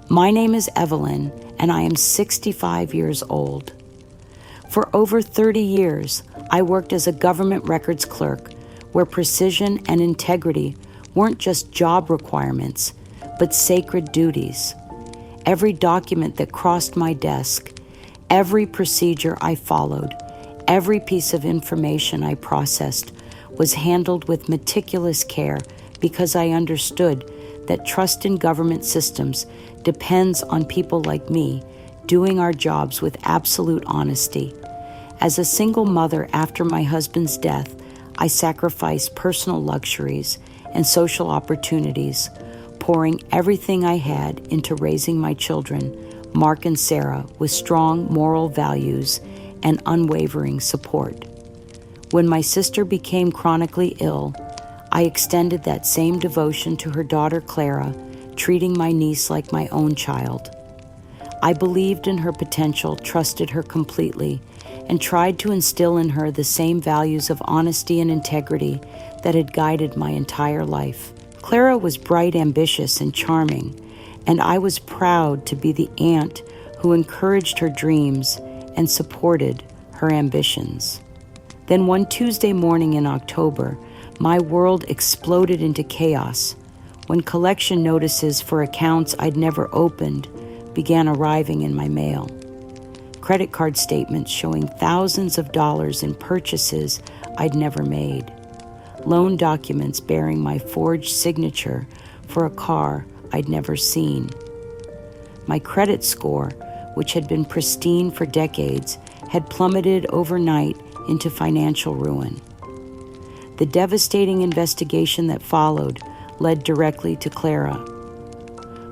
My name is Evelyn, and I am 65 years old. For over 30 years, I worked as a government records clerk, where precision and integrity weren't just job requirements, but sacred duties. Every document that crossed my desk, every procedure I followed, every piece of information I processed was handled with meticulous care because I understood that trust in government systems depends on people like me doing our jobs with absolute honesty. As a single mother after my husband's death, I sacrificed personal luxuries and social opportunities, pouring everything I had into raising my children, Mark and Sarah, with strong moral values and unwavering support. When my sister became chronically ill, I extended that same devotion to her daughter Clara, treating my niece like my own child. I believed in her potential, trusted her completely, and tried to instill in her the same values of honesty and integrity that had guided my entire life. Clara was bright, ambitious, and charming, and I was proud to be the aunt who encouraged her dreams and supported her ambitions. Then one Tuesday morning in October, my world exploded into chaos when collection notices for accounts I'd never opened began arriving in my mail. Credit card statements showing thousands of dollars in purchases I'd never made. Loan documents bearing my forged signature for a car I'd never seen. My credit score, which had been pristine for decades, had plummeted overnight into financial ruin. The devastating investigation that followed led directly to Clara.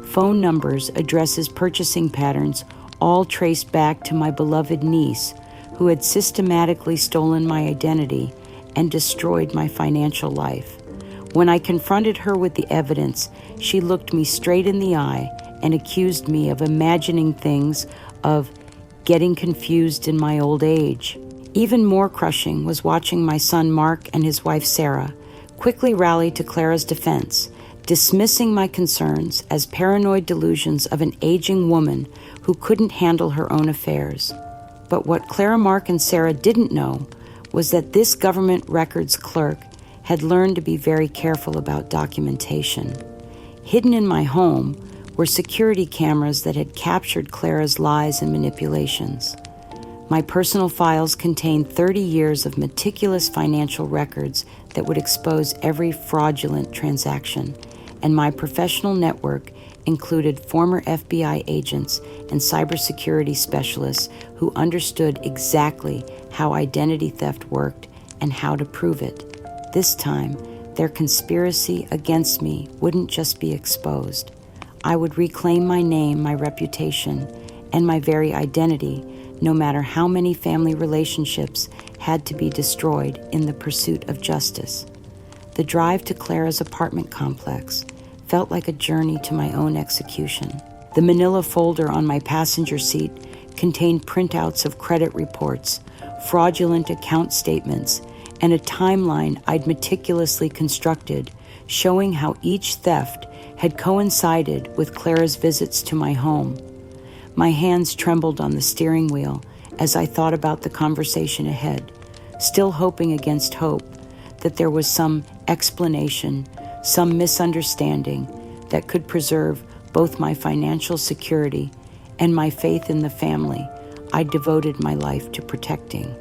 Phone numbers, addresses, purchasing patterns all traced back to my beloved niece, who had systematically stolen my identity and destroyed my financial life. When I confronted her with the evidence, she looked me straight in the eye and accused me of imagining things, of getting confused in my old age. Even more crushing was watching my son Mark and his wife Sarah quickly rally to Clara's defense, dismissing my concerns as paranoid delusions of an aging woman who couldn't handle her own affairs. But what Clara, Mark, and Sarah didn't know was that this government records clerk had learned to be very careful about documentation. Hidden in my home were security cameras that had captured Clara's lies and manipulations. My personal files contained 30 years of meticulous financial records that would expose every fraudulent transaction, and my professional network included former FBI agents and cybersecurity specialists who understood exactly how identity theft worked and how to prove it. This time, their conspiracy against me wouldn't just be exposed. I would reclaim my name, my reputation, and my very identity, no matter how many family relationships had to be destroyed in the pursuit of justice. The drive to Clara's apartment complex felt like a journey to my own execution. The manila folder on my passenger seat contained printouts of credit reports, fraudulent account statements, and a timeline I'd meticulously constructed showing how each theft had coincided with Clara's visits to my home. My hands trembled on the steering wheel as I thought about the conversation ahead, still hoping against hope that there was some explanation, some misunderstanding that could preserve both my financial security and my faith in the family I devoted my life to protecting.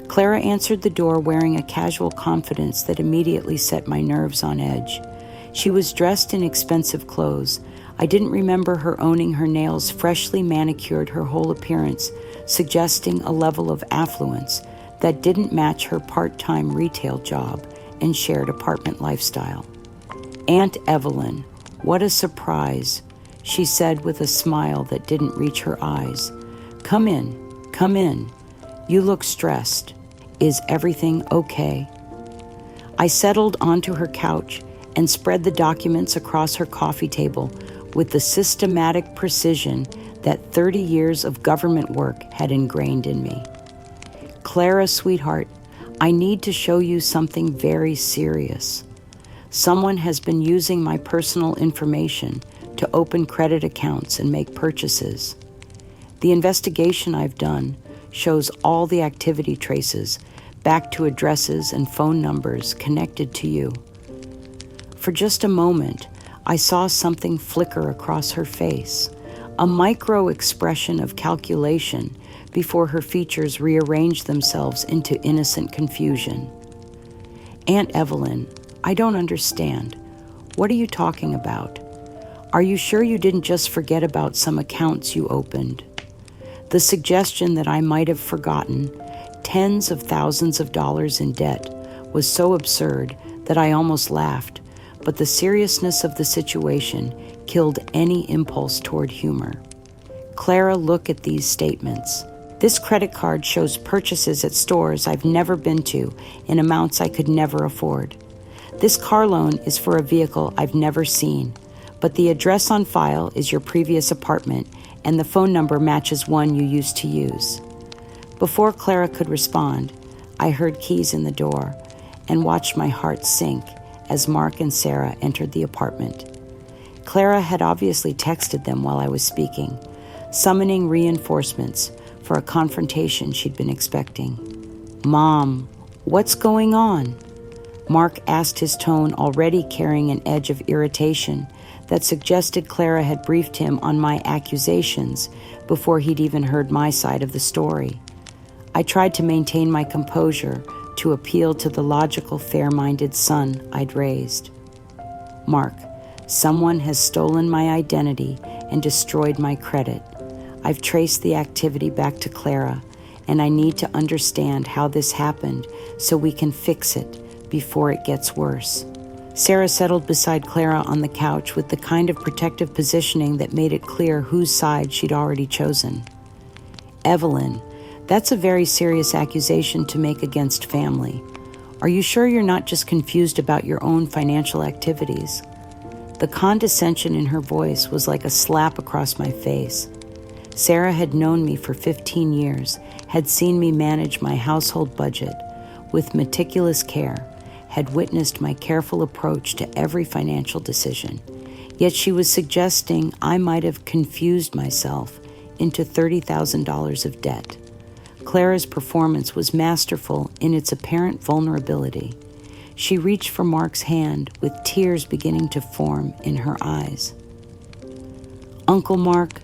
Clara answered the door wearing a casual confidence that immediately set my nerves on edge. She was dressed in expensive clothes. I didn't remember her owning her nails freshly manicured, her whole appearance suggesting a level of affluence that didn't match her part-time retail job and shared apartment lifestyle. "Aunt Evelyn, what a surprise," she said with a smile that didn't reach her eyes. Come in. You look stressed. Is everything okay?" I settled onto her couch and spread the documents across her coffee table with the systematic precision that 30 years of government work had ingrained in me. "Clara, sweetheart, I need to show you something very serious. Someone has been using my personal information to open credit accounts and make purchases. The investigation I've done shows all the activity traces back to addresses and phone numbers connected to you. For just a moment, I saw something flicker across her face, a micro expression of calculation before her features rearranged themselves into innocent confusion. Aunt Evelyn, I don't understand. What are you talking about? Are you sure you didn't just forget about some accounts you opened? The suggestion that I might have forgotten tens of thousands of dollars in debt was so absurd that I almost laughed, but the seriousness of the situation killed any impulse toward humor. Clara, look at these statements. This credit card shows purchases at stores I've never been to in amounts I could never afford. This car loan is for a vehicle I've never seen, but the address on file is your previous apartment and the phone number matches one you used to use. Before Clara could respond, I heard keys in the door and watched my heart sink as Mark and Sarah entered the apartment. Clara had obviously texted them while I was speaking, summoning reinforcements for a confrontation she'd been expecting. Mom, what's going on? Mark asked, his tone already carrying an edge of irritation that suggested Clara had briefed him on my accusations before he'd even heard my side of the story. I tried to maintain my composure to appeal to the logical, fair-minded son I'd raised. Mark, someone has stolen my identity and destroyed my credit. I've traced the activity back to Clara, and I need to understand how this happened so we can fix it before it gets worse. Sarah settled beside Clara on the couch with the kind of protective positioning that made it clear whose side she'd already chosen. Evelyn, that's a very serious accusation to make against family. Are you sure you're not just confused about your own financial activities? The condescension in her voice was like a slap across my face. Sarah had known me for 15 years, had seen me manage my household budget with meticulous care, had witnessed my careful approach to every financial decision. Yet she was suggesting I might have confused myself into $30,000 of debt. Clara's performance was masterful in its apparent vulnerability. She reached for Mark's hand with tears beginning to form in her eyes. Uncle Mark,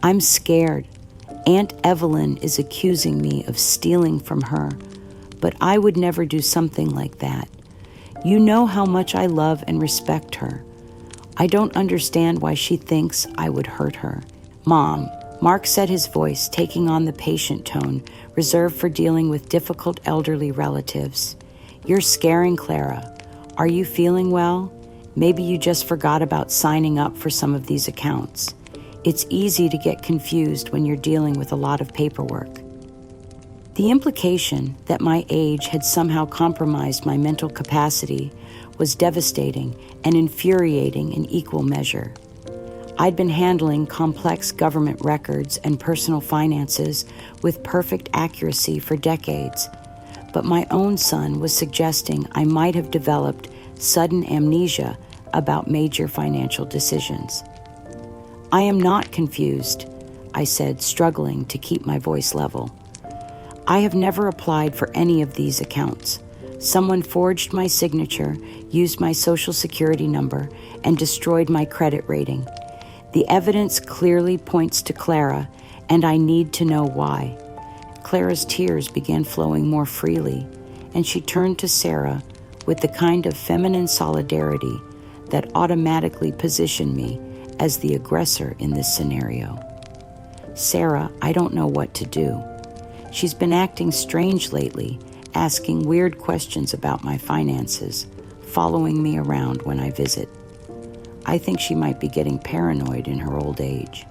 I'm scared. Aunt Evelyn is accusing me of stealing from her, but I would never do something like that. You know how much I love and respect her. I don't understand why she thinks I would hurt her. Mom, Mark said, his voice taking on the patient tone reserved for dealing with difficult elderly relatives. You're scaring Clara. Are you feeling well? Maybe you just forgot about signing up for some of these accounts. It's easy to get confused when you're dealing with a lot of paperwork. The implication that my age had somehow compromised my mental capacity was devastating and infuriating in equal measure. I'd been handling complex government records and personal finances with perfect accuracy for decades, but my own son was suggesting I might have developed sudden amnesia about major financial decisions. I am not confused, I said, struggling to keep my voice level. I have never applied for any of these accounts. Someone forged my signature, used my social security number, and destroyed my credit rating. The evidence clearly points to Clara, and I need to know why. Clara's tears began flowing more freely, and she turned to Sarah with the kind of feminine solidarity that automatically positioned me as the aggressor in this scenario. Sarah, I don't know what to do. She's been acting strange lately, asking weird questions about my finances, following me around when I visit. I think she might be getting paranoid in her old age.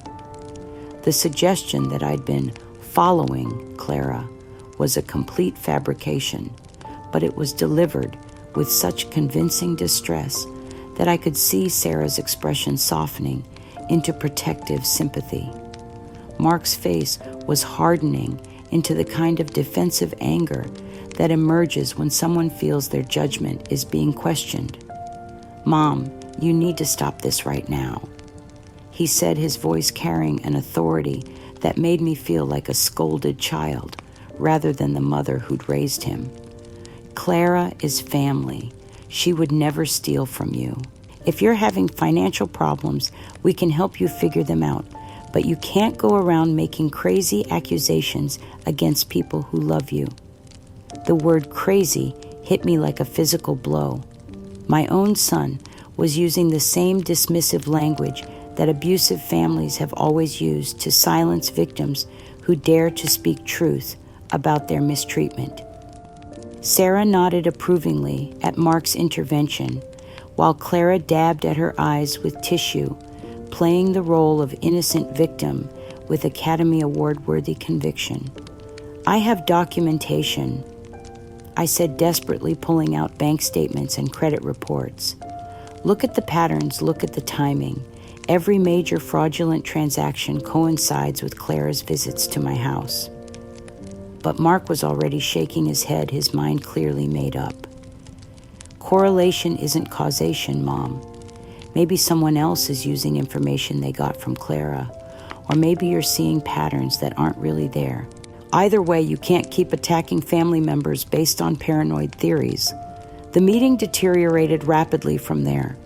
The suggestion that I'd been following Clara was a complete fabrication, but it was delivered with such convincing distress that I could see Sarah's expression softening into protective sympathy. Mark's face was hardening into the kind of defensive anger that emerges when someone feels their judgment is being questioned. Mom, you need to stop this right now. he said, his voice carrying an authority that made me feel like a scolded child rather than the mother who'd raised him. Clara is family. She would never steal from you. If you're having financial problems, we can help you figure them out, but you can't go around making crazy accusations against people who love you. The word crazy hit me like a physical blow. My own son was using the same dismissive language that abusive families have always used to silence victims who dare to speak truth about their mistreatment. Sarah nodded approvingly at Mark's intervention, while Clara dabbed at her eyes with tissue, playing the role of innocent victim with Academy Award-worthy conviction. I have documentation, I said, desperately pulling out bank statements and credit reports. Look at the patterns, look at the timing. Every major fraudulent transaction coincides with Clara's visits to my house. But Mark was already shaking his head, his mind clearly made up. Correlation isn't causation, Mom. Maybe someone else is using information they got from Clara, or maybe you're seeing patterns that aren't really there. Either way, you can't keep attacking family members based on paranoid theories. The meeting deteriorated rapidly from there.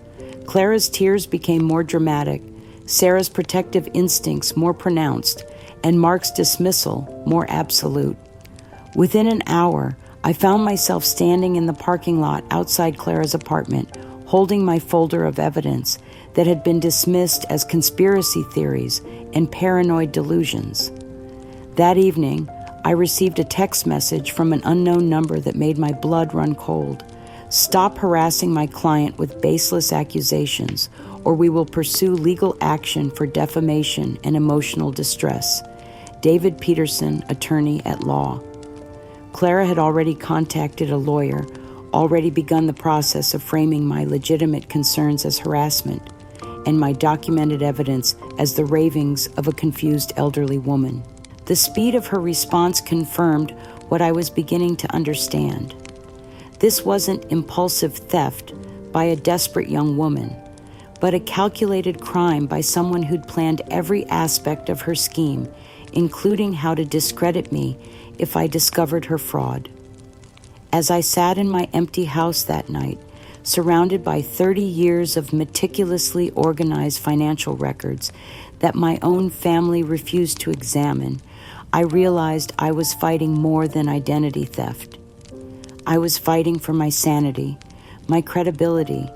Clara's tears became more dramatic, Sarah's protective instincts more pronounced, and Mark's dismissal more absolute. Within an hour, I found myself standing in the parking lot outside Clara's apartment, holding my folder of evidence that had been dismissed as conspiracy theories and paranoid delusions. That evening, I received a text message from an unknown number that made my blood run cold. Stop harassing my client with baseless accusations, or we will pursue legal action for defamation and emotional distress. David Peterson, attorney at law. Clara had already contacted a lawyer, already begun the process of framing my legitimate concerns as harassment, and my documented evidence as the ravings of a confused elderly woman. The speed of her response confirmed what I was beginning to understand. This wasn't impulsive theft by a desperate young woman, but a calculated crime by someone who'd planned every aspect of her scheme, including how to discredit me if I discovered her fraud. As I sat in my empty house that night, surrounded by 30 years of meticulously organized financial records that my own family refused to examine, I realized I was fighting more than identity theft. I was fighting for my sanity, my credibility,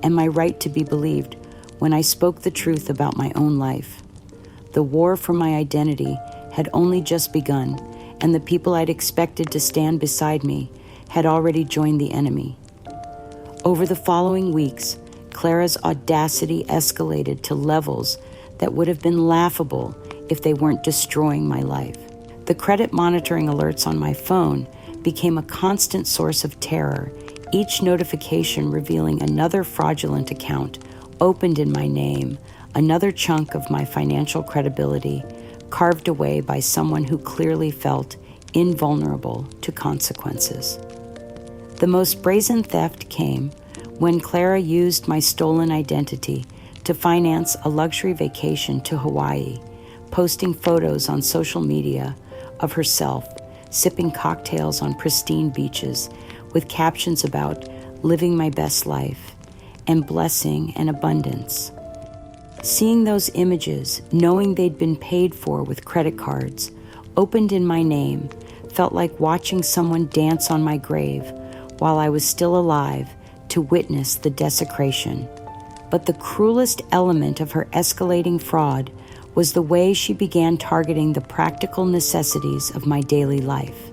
and my right to be believed when I spoke the truth about my own life. The war for my identity had only just begun, and the people I'd expected to stand beside me had already joined the enemy. Over the following weeks, Clara's audacity escalated to levels that would have been laughable if they weren't destroying my life. The credit monitoring alerts on my phone became a constant source of terror, each notification revealing another fraudulent account opened in my name, another chunk of my financial credibility carved away by someone who clearly felt invulnerable to consequences. The most brazen theft came when Clara used my stolen identity to finance a luxury vacation to Hawaii, posting photos on social media of herself sipping cocktails on pristine beaches with captions about living my best life and blessing and abundance. Seeing those images, knowing they'd been paid for with credit cards, opened in my name, felt like watching someone dance on my grave while I was still alive to witness the desecration. But the cruelest element of her escalating fraud was the way she began targeting the practical necessities of my daily life.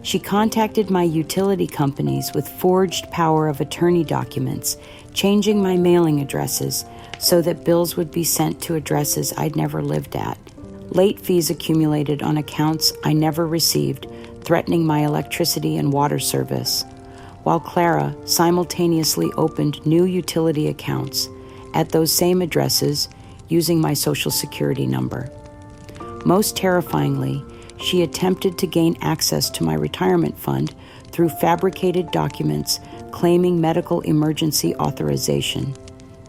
She contacted my utility companies with forged power of attorney documents, changing my mailing addresses so that bills would be sent to addresses I'd never lived at. Late fees accumulated on accounts I never received, threatening my electricity and water service, while Clara simultaneously opened new utility accounts at those same addresses using my Social Security number. Most terrifyingly, she attempted to gain access to my retirement fund through fabricated documents claiming medical emergency authorization.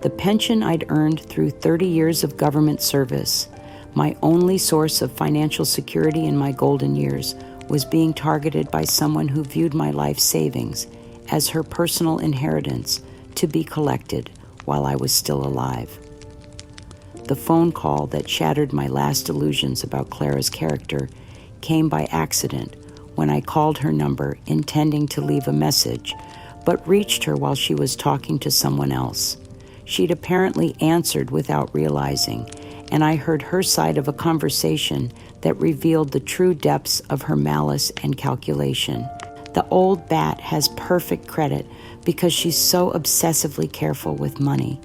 The pension I'd earned through 30 years of government service, my only source of financial security in my golden years, was being targeted by someone who viewed my life savings as her personal inheritance to be collected while I was still alive. The phone call that shattered my last illusions about Clara's character came by accident when I called her number intending to leave a message, but reached her while she was talking to someone else. She'd apparently answered without realizing, and I heard her side of a conversation that revealed the true depths of her malice and calculation. The old bat has perfect credit because she's so obsessively careful with money.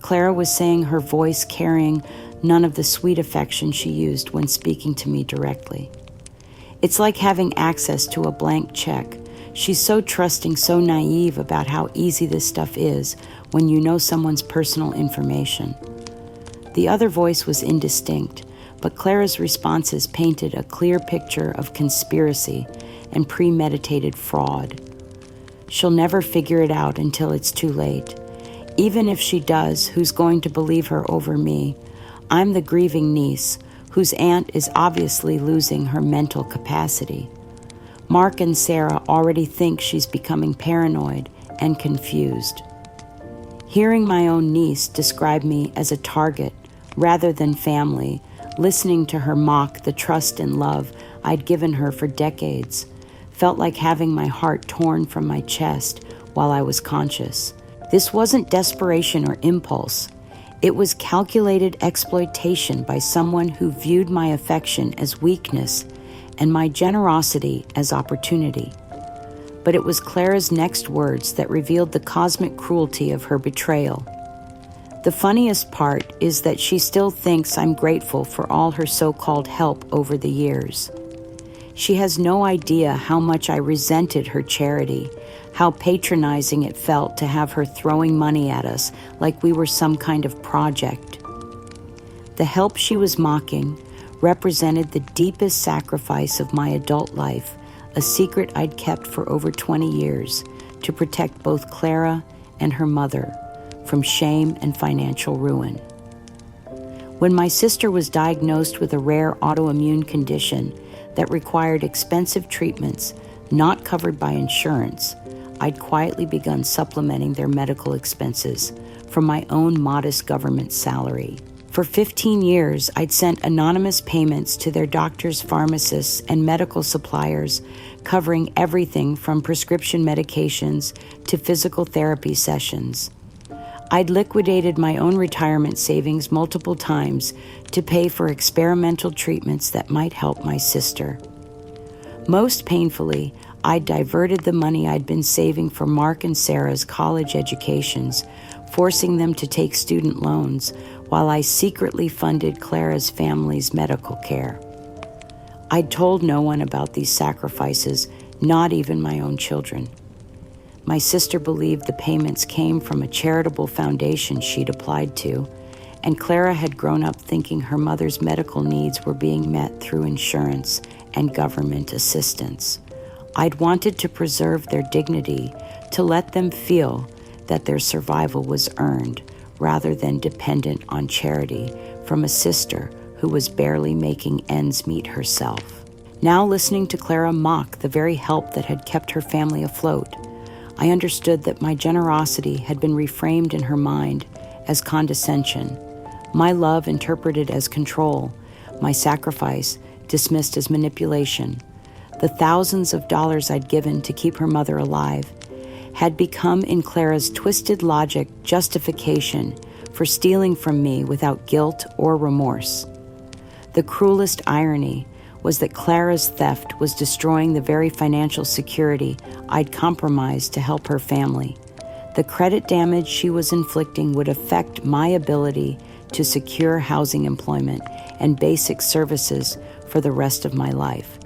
Clara was saying, her voice carrying none of the sweet affection she used when speaking to me directly. It's like having access to a blank check. She's so trusting, so naive about how easy this stuff is when you know someone's personal information. The other voice was indistinct, but Clara's responses painted a clear picture of conspiracy and premeditated fraud. She'll never figure it out until it's too late. Even if she does, who's going to believe her over me? I'm the grieving niece, whose aunt is obviously losing her mental capacity. Mark and Sarah already think she's becoming paranoid and confused. Hearing my own niece describe me as a target rather than family, listening to her mock the trust and love I'd given her for decades, felt like having my heart torn from my chest while I was conscious. This wasn't desperation or impulse. It was calculated exploitation by someone who viewed my affection as weakness and my generosity as opportunity. But it was Clara's next words that revealed the cosmic cruelty of her betrayal. The funniest part is that she still thinks I'm grateful for all her so-called help over the years. She has no idea how much I resented her charity, how patronizing it felt to have her throwing money at us like we were some kind of project. The help she was mocking represented the deepest sacrifice of my adult life, a secret I'd kept for over 20 years to protect both Clara and her mother from shame and financial ruin. When my sister was diagnosed with a rare autoimmune condition that required expensive treatments not covered by insurance, I'd quietly begun supplementing their medical expenses from my own modest government salary. For 15 years, I'd sent anonymous payments to their doctors, pharmacists, and medical suppliers, covering everything from prescription medications to physical therapy sessions. I'd liquidated my own retirement savings multiple times to pay for experimental treatments that might help my sister. Most painfully, I diverted the money I'd been saving for Mark and Sarah's college educations, forcing them to take student loans, while I secretly funded Clara's family's medical care. I'd told no one about these sacrifices, not even my own children. My sister believed the payments came from a charitable foundation she'd applied to, and Clara had grown up thinking her mother's medical needs were being met through insurance and government assistance. I'd wanted to preserve their dignity, to let them feel that their survival was earned rather than dependent on charity from a sister who was barely making ends meet herself. Now, listening to Clara mock the very help that had kept her family afloat, I understood that my generosity had been reframed in her mind as condescension, my love interpreted as control, my sacrifice dismissed as manipulation. The thousands of dollars I'd given to keep her mother alive had become, in Clara's twisted logic, justification for stealing from me without guilt or remorse. The cruelest irony was that Clara's theft was destroying the very financial security I'd compromised to help her family. The credit damage she was inflicting would affect my ability to secure housing, employment, and basic services for the rest of my life.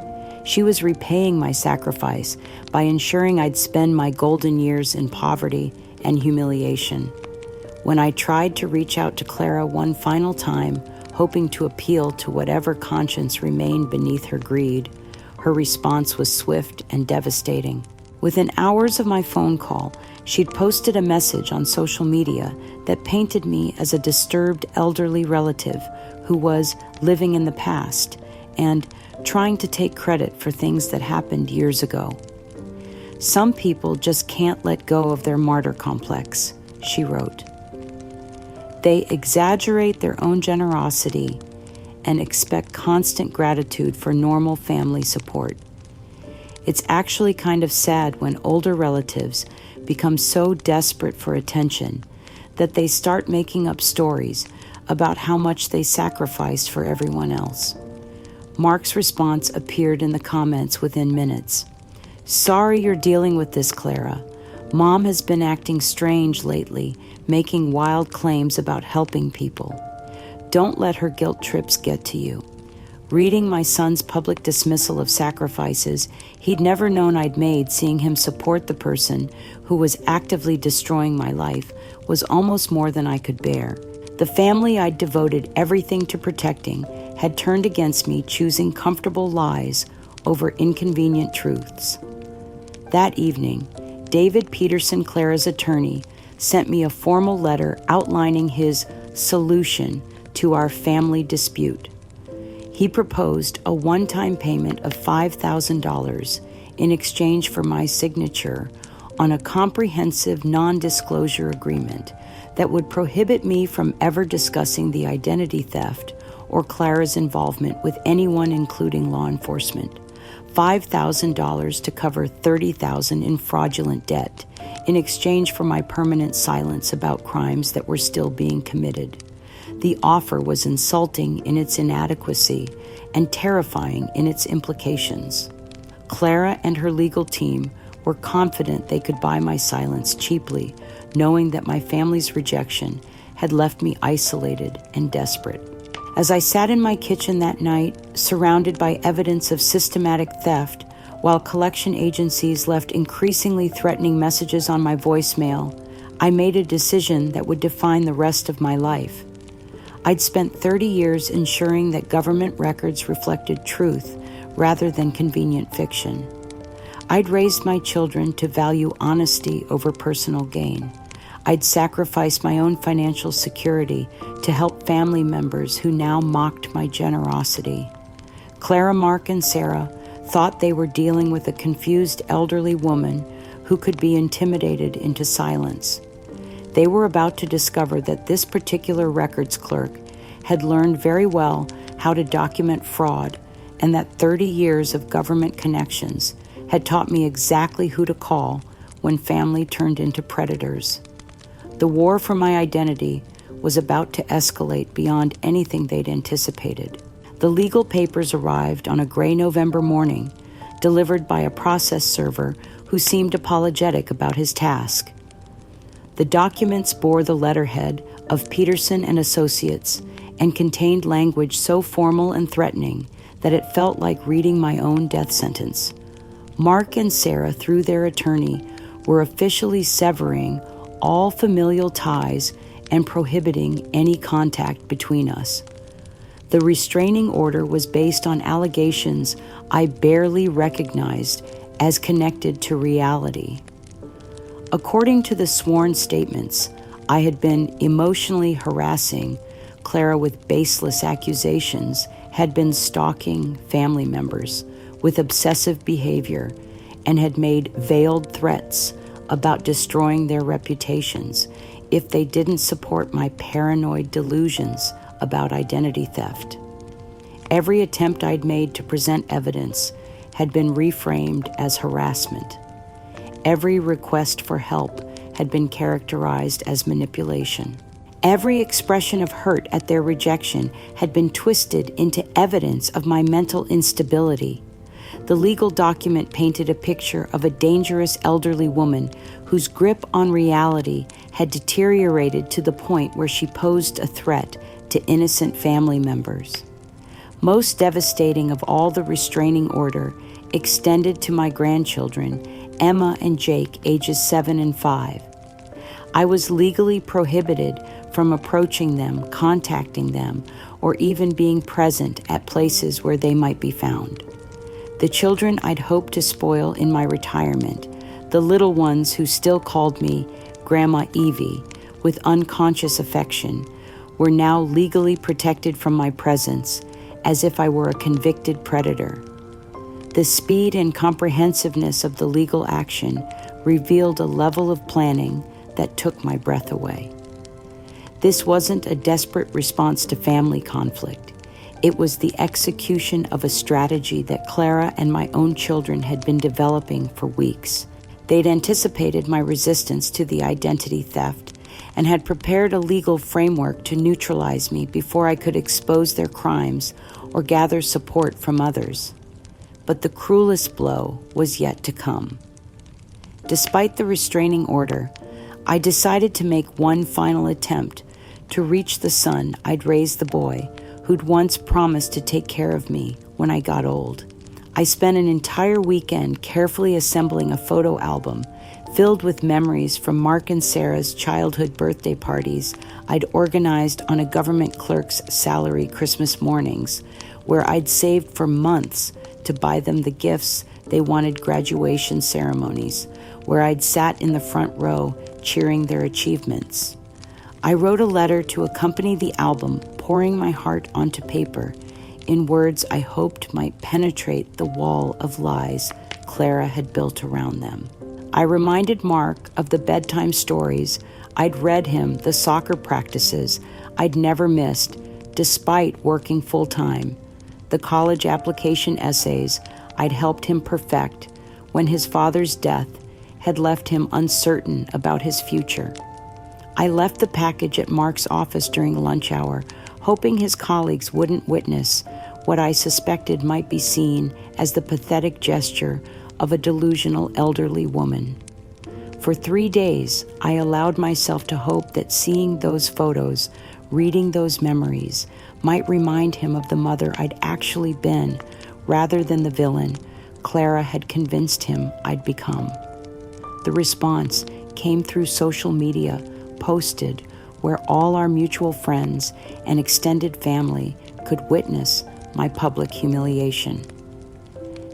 She was repaying my sacrifice by ensuring I'd spend my golden years in poverty and humiliation. When I tried to reach out to Clara one final time, hoping to appeal to whatever conscience remained beneath her greed, her response was swift and devastating. Within hours of my phone call, she'd posted a message on social media that painted me as a disturbed elderly relative who was living in the past and trying to take credit for things that happened years ago. "Some people just can't let go of their martyr complex," she wrote. "They exaggerate their own generosity and expect constant gratitude for normal family support. It's actually kind of sad when older relatives become so desperate for attention that they start making up stories about how much they sacrificed for everyone else." Mark's response appeared in the comments within minutes. "Sorry you're dealing with this, Clara. Mom has been acting strange lately, making wild claims about helping people. Don't let her guilt trips get to you." Reading my son's public dismissal of sacrifices he'd never known I'd made, seeing him support the person who was actively destroying my life, was almost more than I could bear. The family I'd devoted everything to protecting had turned against me, choosing comfortable lies over inconvenient truths. That evening, David Peterson, Clara's attorney, sent me a formal letter outlining his solution to our family dispute. He proposed a one-time payment of $5,000 in exchange for my signature on a comprehensive non-disclosure agreement that would prohibit me from ever discussing the identity theft or Clara's involvement with anyone, including law enforcement. $5,000 to cover $30,000 in fraudulent debt in exchange for my permanent silence about crimes that were still being committed. The offer was insulting in its inadequacy and terrifying in its implications. Clara and her legal team were confident they could buy my silence cheaply, knowing that my family's rejection had left me isolated and desperate. As I sat in my kitchen that night, surrounded by evidence of systematic theft, while collection agencies left increasingly threatening messages on my voicemail, I made a decision that would define the rest of my life. I'd spent 30 years ensuring that government records reflected truth rather than convenient fiction. I'd raised my children to value honesty over personal gain. I'd sacrificed my own financial security to help family members who now mocked my generosity. Clara, Mark, and Sarah thought they were dealing with a confused elderly woman who could be intimidated into silence. They were about to discover that this particular records clerk had learned very well how to document fraud, and that 30 years of government connections had taught me exactly who to call when family turned into predators. The war for my identity was about to escalate beyond anything they'd anticipated. The legal papers arrived on a gray November morning, delivered by a process server who seemed apologetic about his task. The documents bore the letterhead of Peterson and Associates and contained language so formal and threatening that it felt like reading my own death sentence. Mark and Sarah, through their attorney, were officially severing all familial ties and prohibiting any contact between us. The restraining order was based on allegations I barely recognized as connected to reality. According to the sworn statements, I had been emotionally harassing Clara with baseless accusations, had been stalking family members with obsessive behavior, and had made veiled threats about destroying their reputations if they didn't support my paranoid delusions about identity theft. Every attempt I'd made to present evidence had been reframed as harassment. Every request for help had been characterized as manipulation. Every expression of hurt at their rejection had been twisted into evidence of my mental instability. The legal document painted a picture of a dangerous elderly woman whose grip on reality had deteriorated to the point where she posed a threat to innocent family members. Most devastating of all, the restraining order extended to my grandchildren, Emma and Jake, ages 7 and 5. I was legally prohibited from approaching them, contacting them, or even being present at places where they might be found. The children I'd hoped to spoil in my retirement The little ones who still called me Grandma Evie with unconscious affection were now legally protected from my presence as if I were a convicted predator. The speed and comprehensiveness of the legal action revealed a level of planning that took my breath away. This wasn't a desperate response to family conflict. It was the execution of a strategy that Clara and my own children had been developing for weeks. They'd anticipated my resistance to the identity theft and had prepared a legal framework to neutralize me before I could expose their crimes or gather support from others. But the cruelest blow was yet to come. Despite the restraining order, I decided to make one final attempt to reach the son I'd raised the boy who'd once promised to take care of me when I got old. I spent an entire weekend carefully assembling a photo album filled with memories from Mark and Sarah's childhood birthday parties I'd organized on a government clerk's salary Christmas mornings, where I'd saved for months to buy them the gifts they wanted graduation ceremonies, where I'd sat in the front row cheering their achievements. I wrote a letter to accompany the album, pouring my heart onto paper in words I hoped might penetrate the wall of lies Clara had built around them. I reminded Mark of the bedtime stories I'd read him, the soccer practices I'd never missed despite working full-time, the college application essays I'd helped him perfect when his father's death had left him uncertain about his future. I left the package at Mark's office during lunch hour, hoping his colleagues wouldn't witness what I suspected might be seen as the pathetic gesture of a delusional elderly woman. For 3 days, I allowed myself to hope that seeing those photos, reading those memories, might remind him of the mother I'd actually been, rather than the villain Clara had convinced him I'd become. The response came through social media, posted where all our mutual friends and extended family could witness my public humiliation.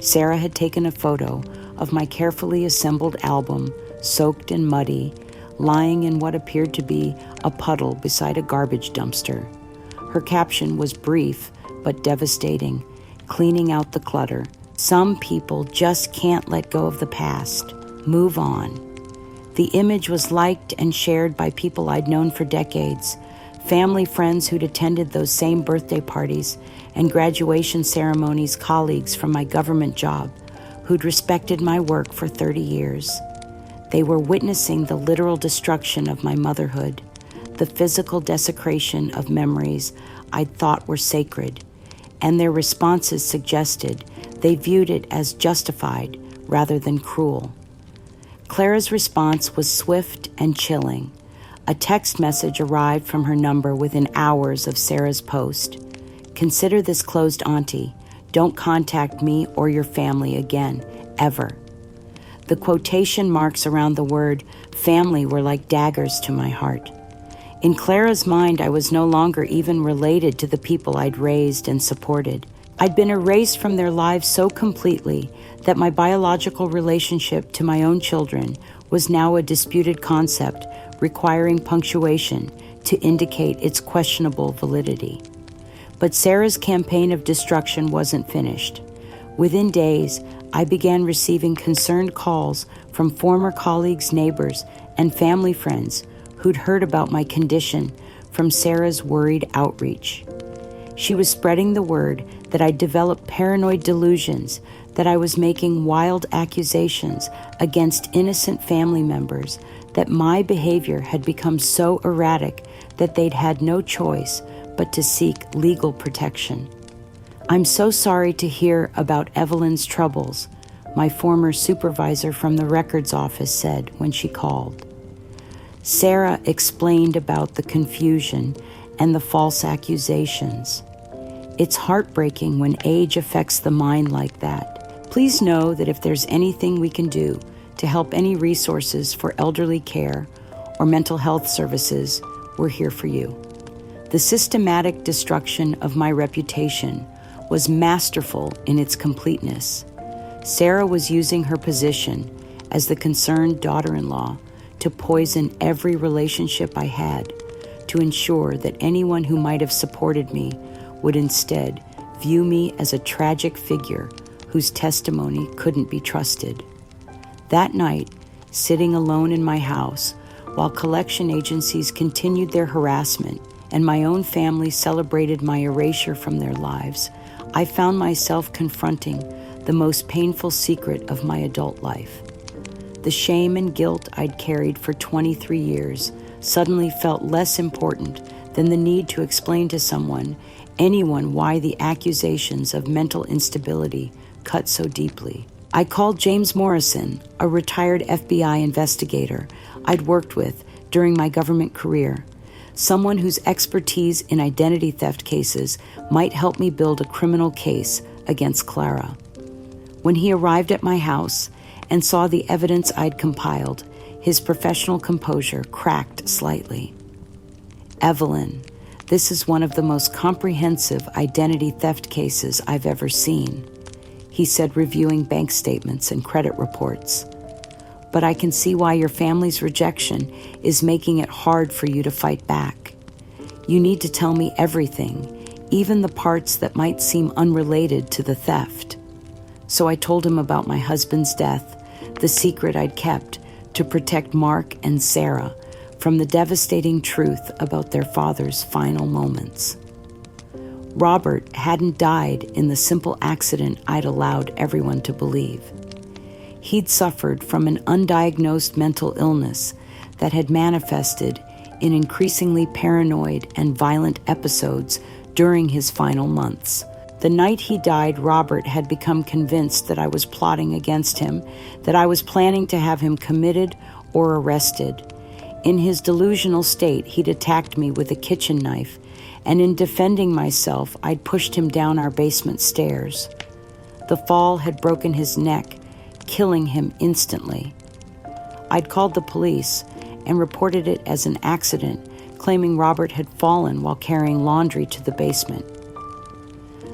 Sarah had taken a photo of my carefully assembled album, soaked and muddy, lying in what appeared to be a puddle beside a garbage dumpster. Her caption was brief but devastating, cleaning out the clutter. Some people just can't let go of the past. Move on. The image was liked and shared by people I'd known for decades, family friends who'd attended those same birthday parties, and graduation ceremonies colleagues from my government job who'd respected my work for 30 years. They were witnessing the literal destruction of my motherhood, the physical desecration of memories I'd thought were sacred, and their responses suggested they viewed it as justified rather than cruel. Clara's response was swift and chilling. A text message arrived from her number within hours of Sarah's post. "Consider this closed, Auntie. Don't contact me or your family again, ever." The quotation marks around the word family were like daggers to my heart. In Clara's mind, I was no longer even related to the people I'd raised and supported. I'd been erased from their lives so completely that my biological relationship to my own children was now a disputed concept requiring punctuation to indicate its questionable validity. But Sarah's campaign of destruction wasn't finished. Within days, I began receiving concerned calls from former colleagues, neighbors, and family friends who'd heard about my condition from Sarah's worried outreach. She was spreading the word that I'd developed paranoid delusions, that I was making wild accusations against innocent family members, that my behavior had become so erratic that they'd had no choice but to seek legal protection. "I'm so sorry to hear about Evelyn's troubles," my former supervisor from the records office said when she called. Sarah explained about the confusion and the false accusations. "It's heartbreaking when age affects the mind like that. Please know that if there's anything we can do to help any resources for elderly care or mental health services, we're here for you." The systematic destruction of my reputation was masterful in its completeness. Sarah was using her position as the concerned daughter-in-law to poison every relationship I had to ensure that anyone who might have supported me would instead view me as a tragic figure whose testimony couldn't be trusted. That night, sitting alone in my house, while collection agencies continued their harassment and my own family celebrated my erasure from their lives, I found myself confronting the most painful secret of my adult life. The shame and guilt I'd carried for 23 years suddenly felt less important than the need to explain to anyone why the accusations of mental instability cut so deeply. I called James Morrison, a retired FBI investigator I'd worked with during my government career, someone whose expertise in identity theft cases might help me build a criminal case against Clara. When he arrived at my house and saw the evidence I'd compiled, his professional composure cracked slightly. "Evelyn, this is one of the most comprehensive identity theft cases I've ever seen," he said, reviewing bank statements and credit reports. "But I can see why your family's rejection is making it hard for you to fight back. You need to tell me everything, even the parts that might seem unrelated to the theft." So I told him about my husband's death, the secret I'd kept to protect Mark and Sarah from the devastating truth about their father's final moments. Robert hadn't died in the simple accident I'd allowed everyone to believe. He'd suffered from an undiagnosed mental illness that had manifested in increasingly paranoid and violent episodes during his final months. The night he died, Robert had become convinced that I was plotting against him, that I was planning to have him committed or arrested. In his delusional state, he'd attacked me with a kitchen knife, and in defending myself, I'd pushed him down our basement stairs. The fall had broken his neck, killing him instantly. I'd called the police and reported it as an accident, claiming Robert had fallen while carrying laundry to the basement.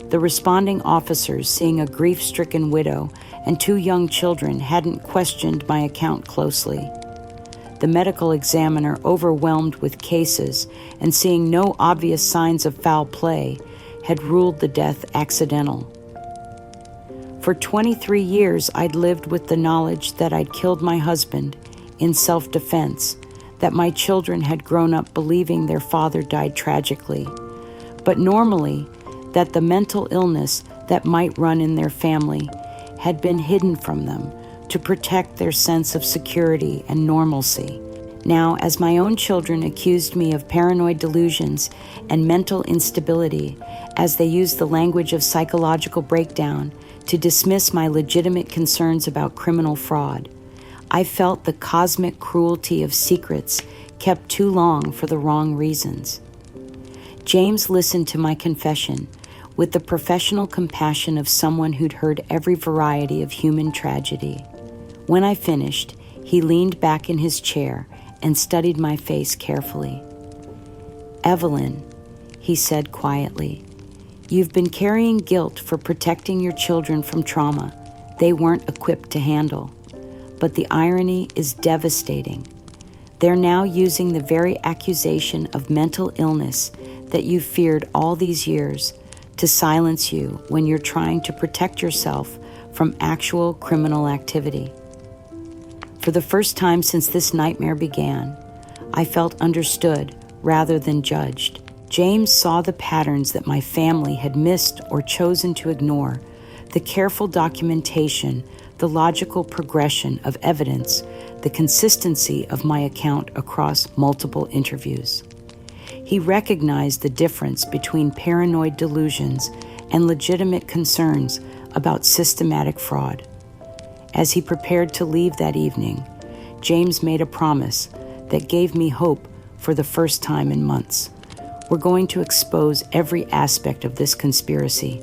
The responding officers, seeing a grief-stricken widow and 2 young children, hadn't questioned my account closely. The medical examiner, overwhelmed with cases and seeing no obvious signs of foul play, had ruled the death accidental. For 23 years, I'd lived with the knowledge that I'd killed my husband in self-defense, that my children had grown up believing their father died tragically, but normally that the mental illness that might run in their family had been hidden from them to protect their sense of security and normalcy. Now, as my own children accused me of paranoid delusions and mental instability, as they used the language of psychological breakdown to dismiss my legitimate concerns about criminal fraud, I felt the cosmic cruelty of secrets kept too long for the wrong reasons. James listened to my confession with the professional compassion of someone who'd heard every variety of human tragedy. When I finished, he leaned back in his chair and studied my face carefully. "Evelyn," he said quietly, "you've been carrying guilt for protecting your children from trauma they weren't equipped to handle. But the irony is devastating. They're now using the very accusation of mental illness that you feared all these years to silence you when you're trying to protect yourself from actual criminal activity." For the first time since this nightmare began, I felt understood rather than judged. James saw the patterns that my family had missed or chosen to ignore, the careful documentation, the logical progression of evidence, the consistency of my account across multiple interviews. He recognized the difference between paranoid delusions and legitimate concerns about systematic fraud. As he prepared to leave that evening, James made a promise that gave me hope for the first time in months. "We're going to expose every aspect of this conspiracy,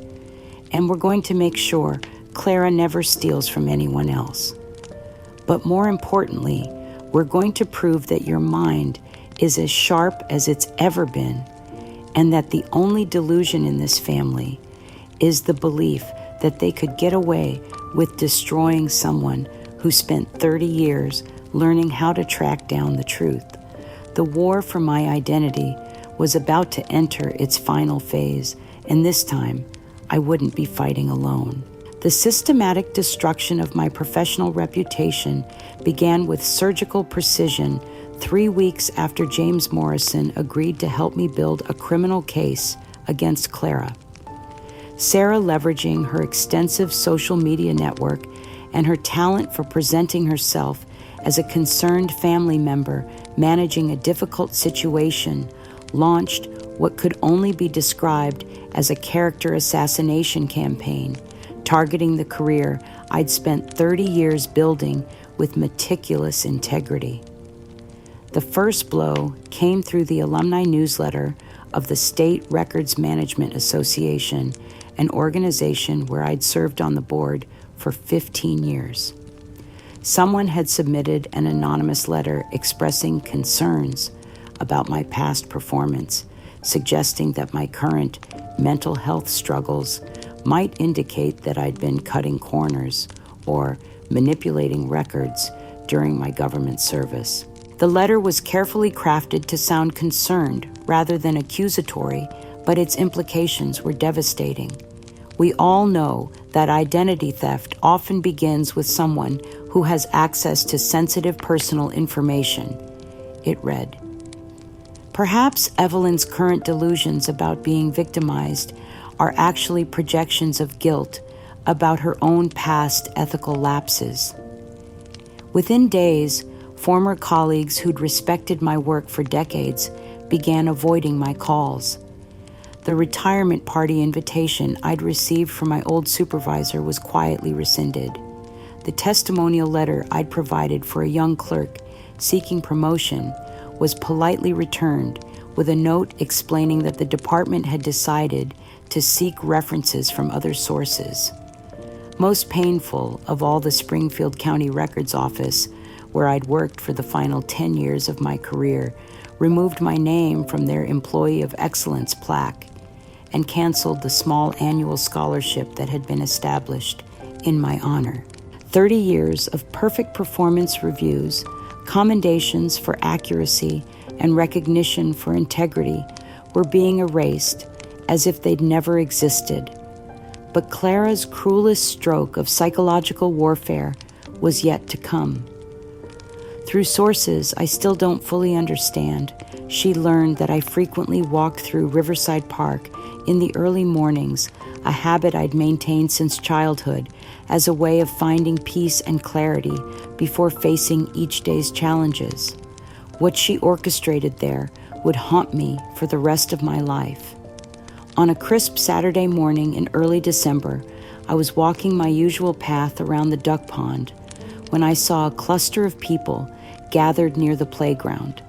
and we're going to make sure Clara never steals from anyone else. But more importantly, we're going to prove that your mind is as sharp as it's ever been, and that the only delusion in this family is the belief that they could get away with destroying someone who spent 30 years learning how to track down the truth. The war for my identity was about to enter its final phase, and this time, I wouldn't be fighting alone. The systematic destruction of my professional reputation began with surgical precision 3 weeks after James Morrison agreed to help me build a criminal case against Clara. Sarah, leveraging her extensive social media network and her talent for presenting herself as a concerned family member managing a difficult situation, launched what could only be described as a character assassination campaign, targeting the career I'd spent 30 years building with meticulous integrity. The first blow came through the alumni newsletter of the State Records Management Association, an organization where I'd served on the board for 15 years. Someone had submitted an anonymous letter expressing concerns about my past performance, suggesting that my current mental health struggles might indicate that I'd been cutting corners or manipulating records during my government service. The letter was carefully crafted to sound concerned rather than accusatory, but its implications were devastating. We all know that identity theft often begins with someone who has access to sensitive personal information. It read, "Perhaps Evelyn's current delusions about being victimized are actually projections of guilt about her own past ethical lapses." Within days, former colleagues who'd respected my work for decades began avoiding my calls. The retirement party invitation I'd received from my old supervisor was quietly rescinded. The testimonial letter I'd provided for a young clerk seeking promotion was politely returned with a note explaining that the department had decided to seek references from other sources. Most painful of all, the Springfield County Records Office, where I'd worked for the final 10 years of my career, removed my name from their Employee of Excellence plaque and canceled the small annual scholarship that had been established in my honor. 30 years of perfect performance reviews, commendations for accuracy, and recognition for integrity were being erased as if they'd never existed. But Clara's cruelest stroke of psychological warfare was yet to come. Through sources I still don't fully understand, she learned that I frequently walked through Riverside Park in the early mornings, a habit I'd maintained since childhood as a way of finding peace and clarity before facing each day's challenges. What she orchestrated there would haunt me for the rest of my life. On a crisp Saturday morning in early December, I was walking my usual path around the duck pond when I saw a cluster of people gathered near the playground.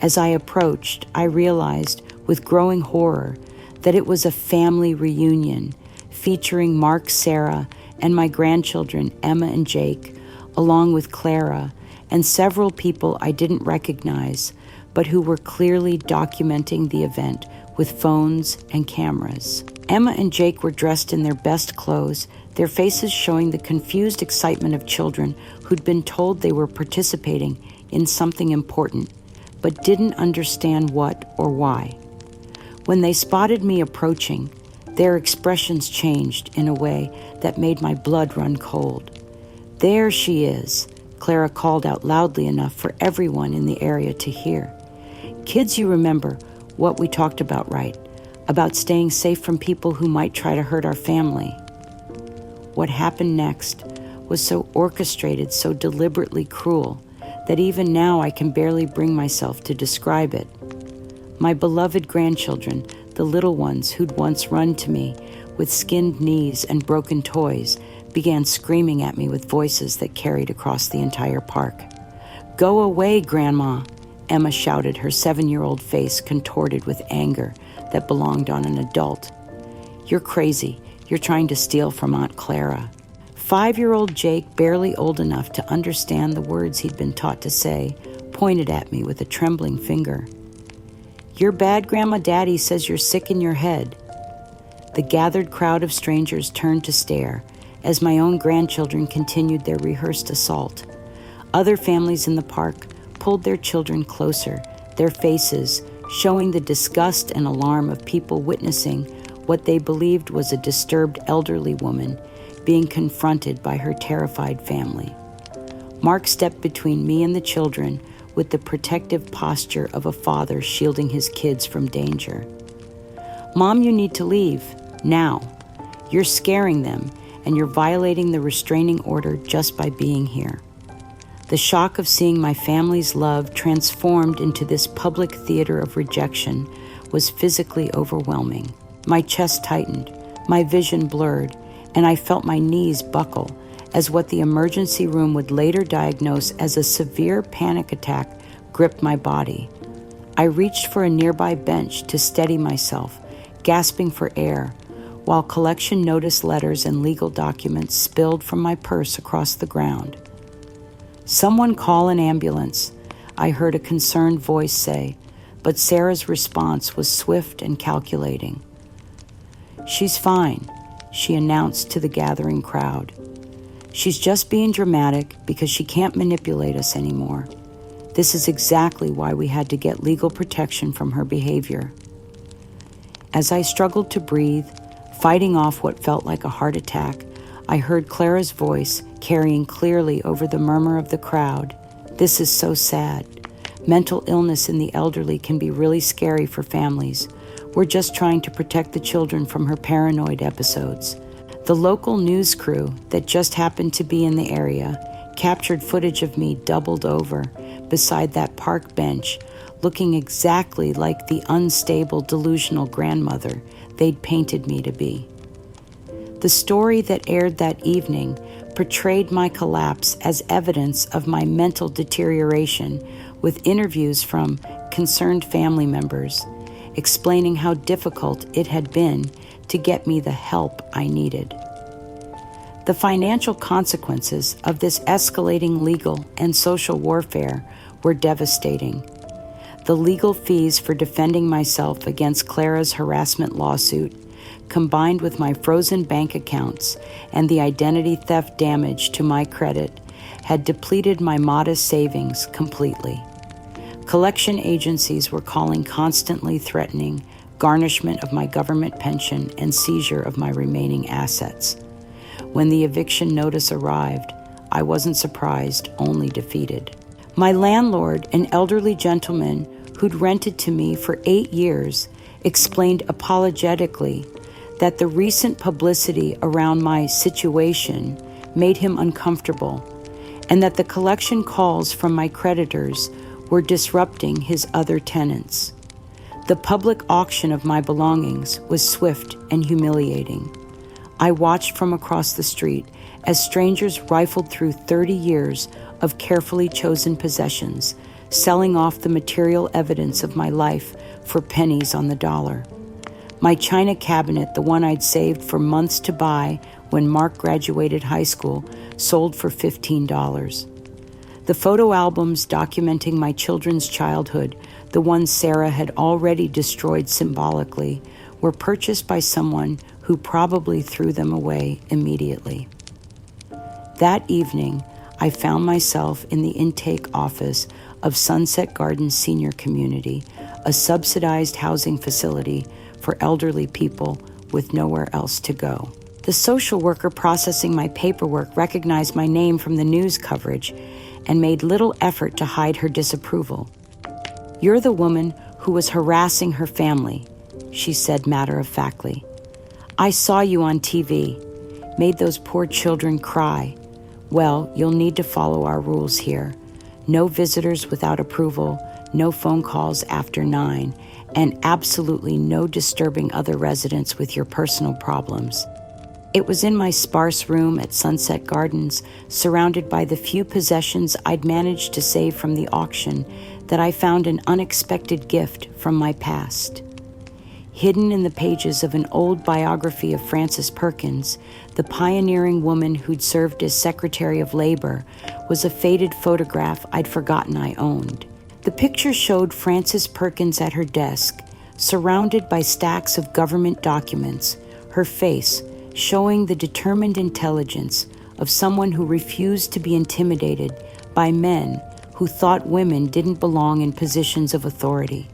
As I approached, I realized with growing horror that it was a family reunion featuring Mark, Sarah, and my grandchildren, Emma and Jake, along with Clara, and several people I didn't recognize, but who were clearly documenting the event with phones and cameras. Emma and Jake were dressed in their best clothes, their faces showing the confused excitement of children who'd been told they were participating in something important, but didn't understand what or why. When they spotted me approaching, their expressions changed in a way that made my blood run cold. "There she is," Clara called out loudly enough for everyone in the area to hear. "Kids, you remember what we talked about, right? About staying safe from people who might try to hurt our family." What happened next was so orchestrated, so deliberately cruel, that even now I can barely bring myself to describe it. My beloved grandchildren, the little ones who'd once run to me with skinned knees and broken toys, began screaming at me with voices that carried across the entire park. "Go away, Grandma," Emma shouted, her 7-year-old face contorted with anger that belonged on an adult. "You're crazy. You're trying to steal from Aunt Clara." 5-year-old Jake, barely old enough to understand the words he'd been taught to say, pointed at me with a trembling finger. "You're bad, Grandma. Daddy says you're sick in your head." The gathered crowd of strangers turned to stare as my own grandchildren continued their rehearsed assault. Other families in the park pulled their children closer, their faces showing the disgust and alarm of people witnessing what they believed was a disturbed elderly woman being confronted by her terrified family. Mark stepped between me and the children with the protective posture of a father shielding his kids from danger. "Mom, you need to leave, now. You're scaring them, and you're violating the restraining order just by being here." The shock of seeing my family's love transformed into this public theater of rejection was physically overwhelming. My chest tightened, my vision blurred, and I felt my knees buckle as what the emergency room would later diagnose as a severe panic attack gripped my body. I reached for a nearby bench to steady myself, gasping for air, while collection notice letters and legal documents spilled from my purse across the ground. "Someone call an ambulance," I heard a concerned voice say, but Sarah's response was swift and calculating. "She's fine," she announced to the gathering crowd. "She's just being dramatic because she can't manipulate us anymore. This is exactly why we had to get legal protection from her behavior." As I struggled to breathe, fighting off what felt like a heart attack, I heard Clara's voice carrying clearly over the murmur of the crowd. "This is so sad. Mental illness in the elderly can be really scary for families. We're just trying to protect the children from her paranoid episodes." The local news crew that just happened to be in the area captured footage of me doubled over beside that park bench, looking exactly like the unstable, delusional grandmother they'd painted me to be. The story that aired that evening portrayed my collapse as evidence of my mental deterioration, with interviews from concerned family members explaining how difficult it had been to get me the help I needed. The financial consequences of this escalating legal and social warfare were devastating. The legal fees for defending myself against Clara's harassment lawsuit, combined with my frozen bank accounts and the identity theft damage to my credit, had depleted my modest savings completely. Collection agencies were calling constantly, threatening garnishment of my government pension and seizure of my remaining assets. When the eviction notice arrived, I wasn't surprised, only defeated. My landlord, an elderly gentleman who'd rented to me for 8 years, explained apologetically that the recent publicity around my situation made him uncomfortable, and that the collection calls from my creditors were disrupting his other tenants. The public auction of my belongings was swift and humiliating. I watched from across the street as strangers rifled through 30 years of carefully chosen possessions, selling off the material evidence of my life for pennies on the dollar. My china cabinet, the one I'd saved for months to buy when Mark graduated high school, sold for $15. The photo albums documenting my children's childhood, the ones Sarah had already destroyed symbolically, were purchased by someone who probably threw them away immediately. That evening, I found myself in the intake office of Sunset Gardens Senior Community, a subsidized housing facility for elderly people with nowhere else to go. The social worker processing my paperwork recognized my name from the news coverage and made little effort to hide her disapproval. "You're the woman who was harassing her family," she said matter-of-factly. "I saw you on TV, made those poor children cry. Well, you'll need to follow our rules here. No visitors without approval, no phone calls after 9, and absolutely no disturbing other residents with your personal problems." It was in my sparse room at Sunset Gardens, surrounded by the few possessions I'd managed to save from the auction, that I found an unexpected gift from my past. Hidden in the pages of an old biography of Frances Perkins, the pioneering woman who'd served as Secretary of Labor, was a faded photograph I'd forgotten I owned. The picture showed Frances Perkins at her desk, surrounded by stacks of government documents, her face showing the determined intelligence of someone who refused to be intimidated by men who thought women didn't belong in positions of authority.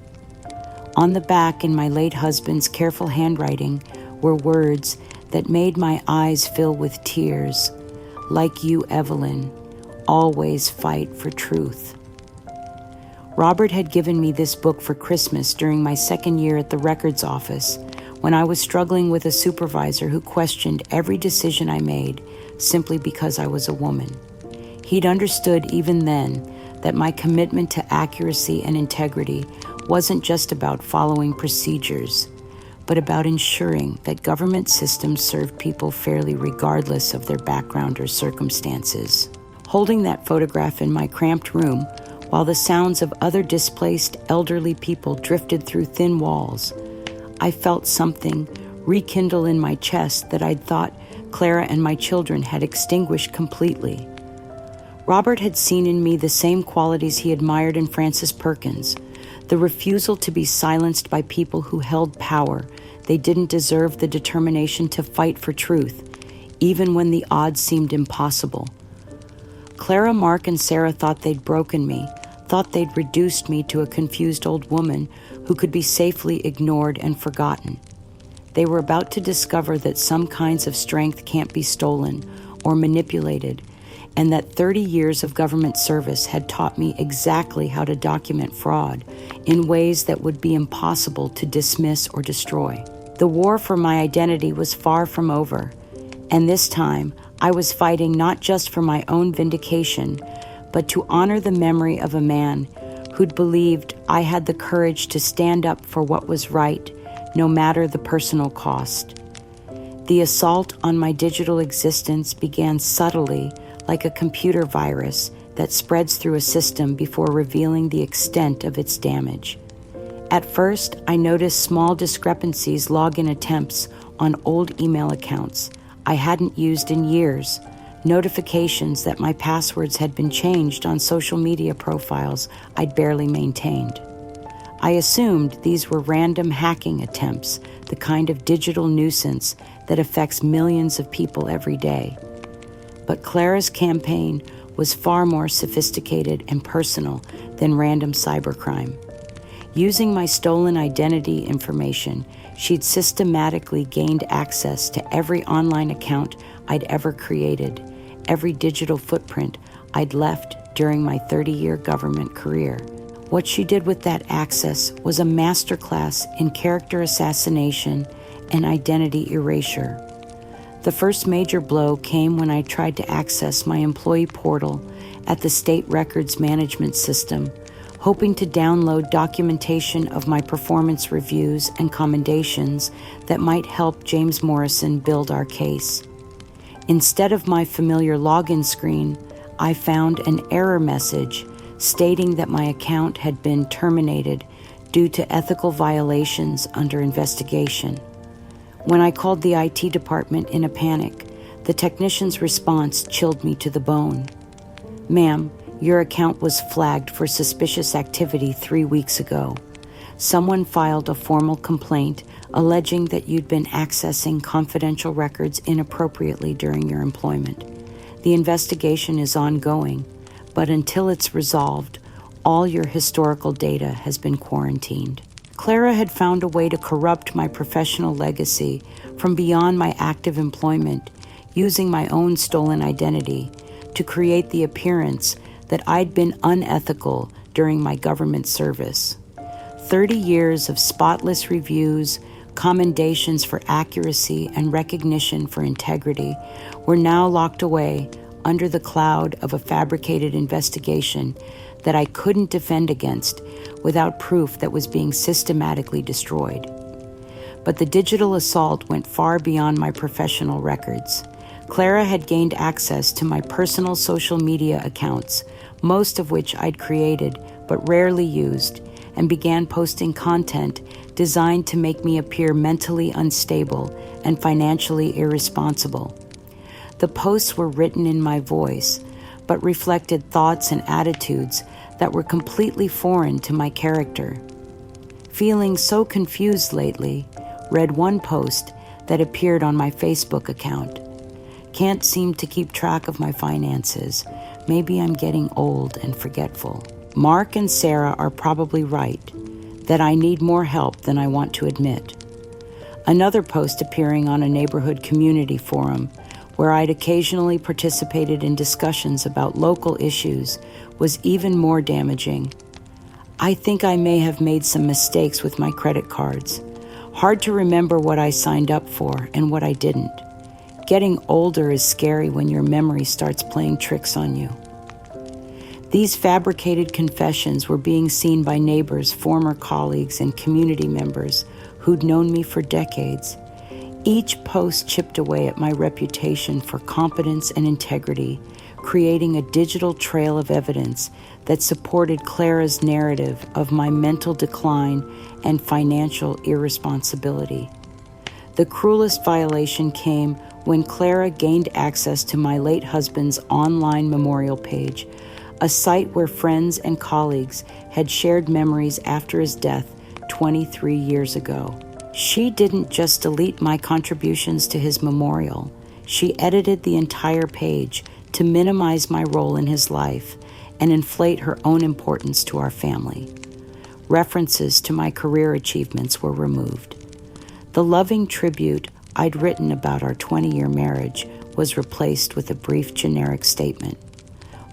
On the back, in my late husband's careful handwriting, were words that made my eyes fill with tears. Like you, Evelyn, always fight for truth. Robert had given me this book for Christmas during my second year at the records office, when I was struggling with a supervisor who questioned every decision I made simply because I was a woman. He'd understood even then that my commitment to accuracy and integrity wasn't just about following procedures, but about ensuring that government systems served people fairly regardless of their background or circumstances. Holding that photograph in my cramped room, while the sounds of other displaced elderly people drifted through thin walls, I felt something rekindle in my chest that I'd thought Clara and my children had extinguished completely. Robert had seen in me the same qualities he admired in Frances Perkins: the refusal to be silenced by people who held power they didn't deserve, the determination to fight for truth, even when the odds seemed impossible. Clara, Mark, and Sarah thought they'd broken me, thought they'd reduced me to a confused old woman who could be safely ignored and forgotten. They were about to discover that some kinds of strength can't be stolen or manipulated, and that 30 years of government service had taught me exactly how to document fraud in ways that would be impossible to dismiss or destroy. The war for my identity was far from over, and this time I was fighting not just for my own vindication, but to honor the memory of a man who'd believed I had the courage to stand up for what was right, no matter the personal cost. The assault on my digital existence began subtly, like a computer virus that spreads through a system before revealing the extent of its damage. At first, I noticed small discrepancies, login attempts on old email accounts I hadn't used in years, notifications that my passwords had been changed on social media profiles I'd barely maintained. I assumed these were random hacking attempts, the kind of digital nuisance that affects millions of people every day. But Clara's campaign was far more sophisticated and personal than random cybercrime. Using my stolen identity information, she'd systematically gained access to every online account I'd ever created, every digital footprint I'd left during my 30-year government career. What she did with that access was a masterclass in character assassination and identity erasure. The first major blow came when I tried to access my employee portal at the state records management system, hoping to download documentation of my performance reviews and commendations that might help James Morrison build our case. Instead of my familiar login screen, I found an error message stating that my account had been terminated due to ethical violations under investigation. When I called the IT department in a panic, the technician's response chilled me to the bone. "Ma'am, your account was flagged for suspicious activity 3 weeks ago. Someone filed a formal complaint alleging that you'd been accessing confidential records inappropriately during your employment. The investigation is ongoing, but until it's resolved, all your historical data has been quarantined." Clara had found a way to corrupt my professional legacy from beyond my active employment, using my own stolen identity to create the appearance that I'd been unethical during my government service. 30 years of spotless reviews, commendations for accuracy, and recognition for integrity were now locked away under the cloud of a fabricated investigation that I couldn't defend against without proof that was being systematically destroyed. But the digital assault went far beyond my professional records. Clara had gained access to my personal social media accounts, most of which I'd created but rarely used, and began posting content designed to make me appear mentally unstable and financially irresponsible. The posts were written in my voice, but reflected thoughts and attitudes that were completely foreign to my character. Feeling so confused lately, read one post that appeared on my Facebook account. Can't seem to keep track of my finances. Maybe I'm getting old and forgetful. Mark and Sarah are probably right, that I need more help than I want to admit. Another post appearing on a neighborhood community forum, where I'd occasionally participated in discussions about local issues, was even more damaging. I think I may have made some mistakes with my credit cards. Hard to remember what I signed up for and what I didn't. Getting older is scary when your memory starts playing tricks on you. These fabricated confessions were being seen by neighbors, former colleagues, and community members who'd known me for decades. Each post chipped away at my reputation for competence and integrity, creating a digital trail of evidence that supported Clara's narrative of my mental decline and financial irresponsibility. The cruelest violation came when Clara gained access to my late husband's online memorial page, a site where friends and colleagues had shared memories after his death 23 years ago. She didn't just delete my contributions to his memorial. She edited the entire page to minimize my role in his life and inflate her own importance to our family. References to my career achievements were removed. The loving tribute I'd written about our 20-year marriage was replaced with a brief generic statement.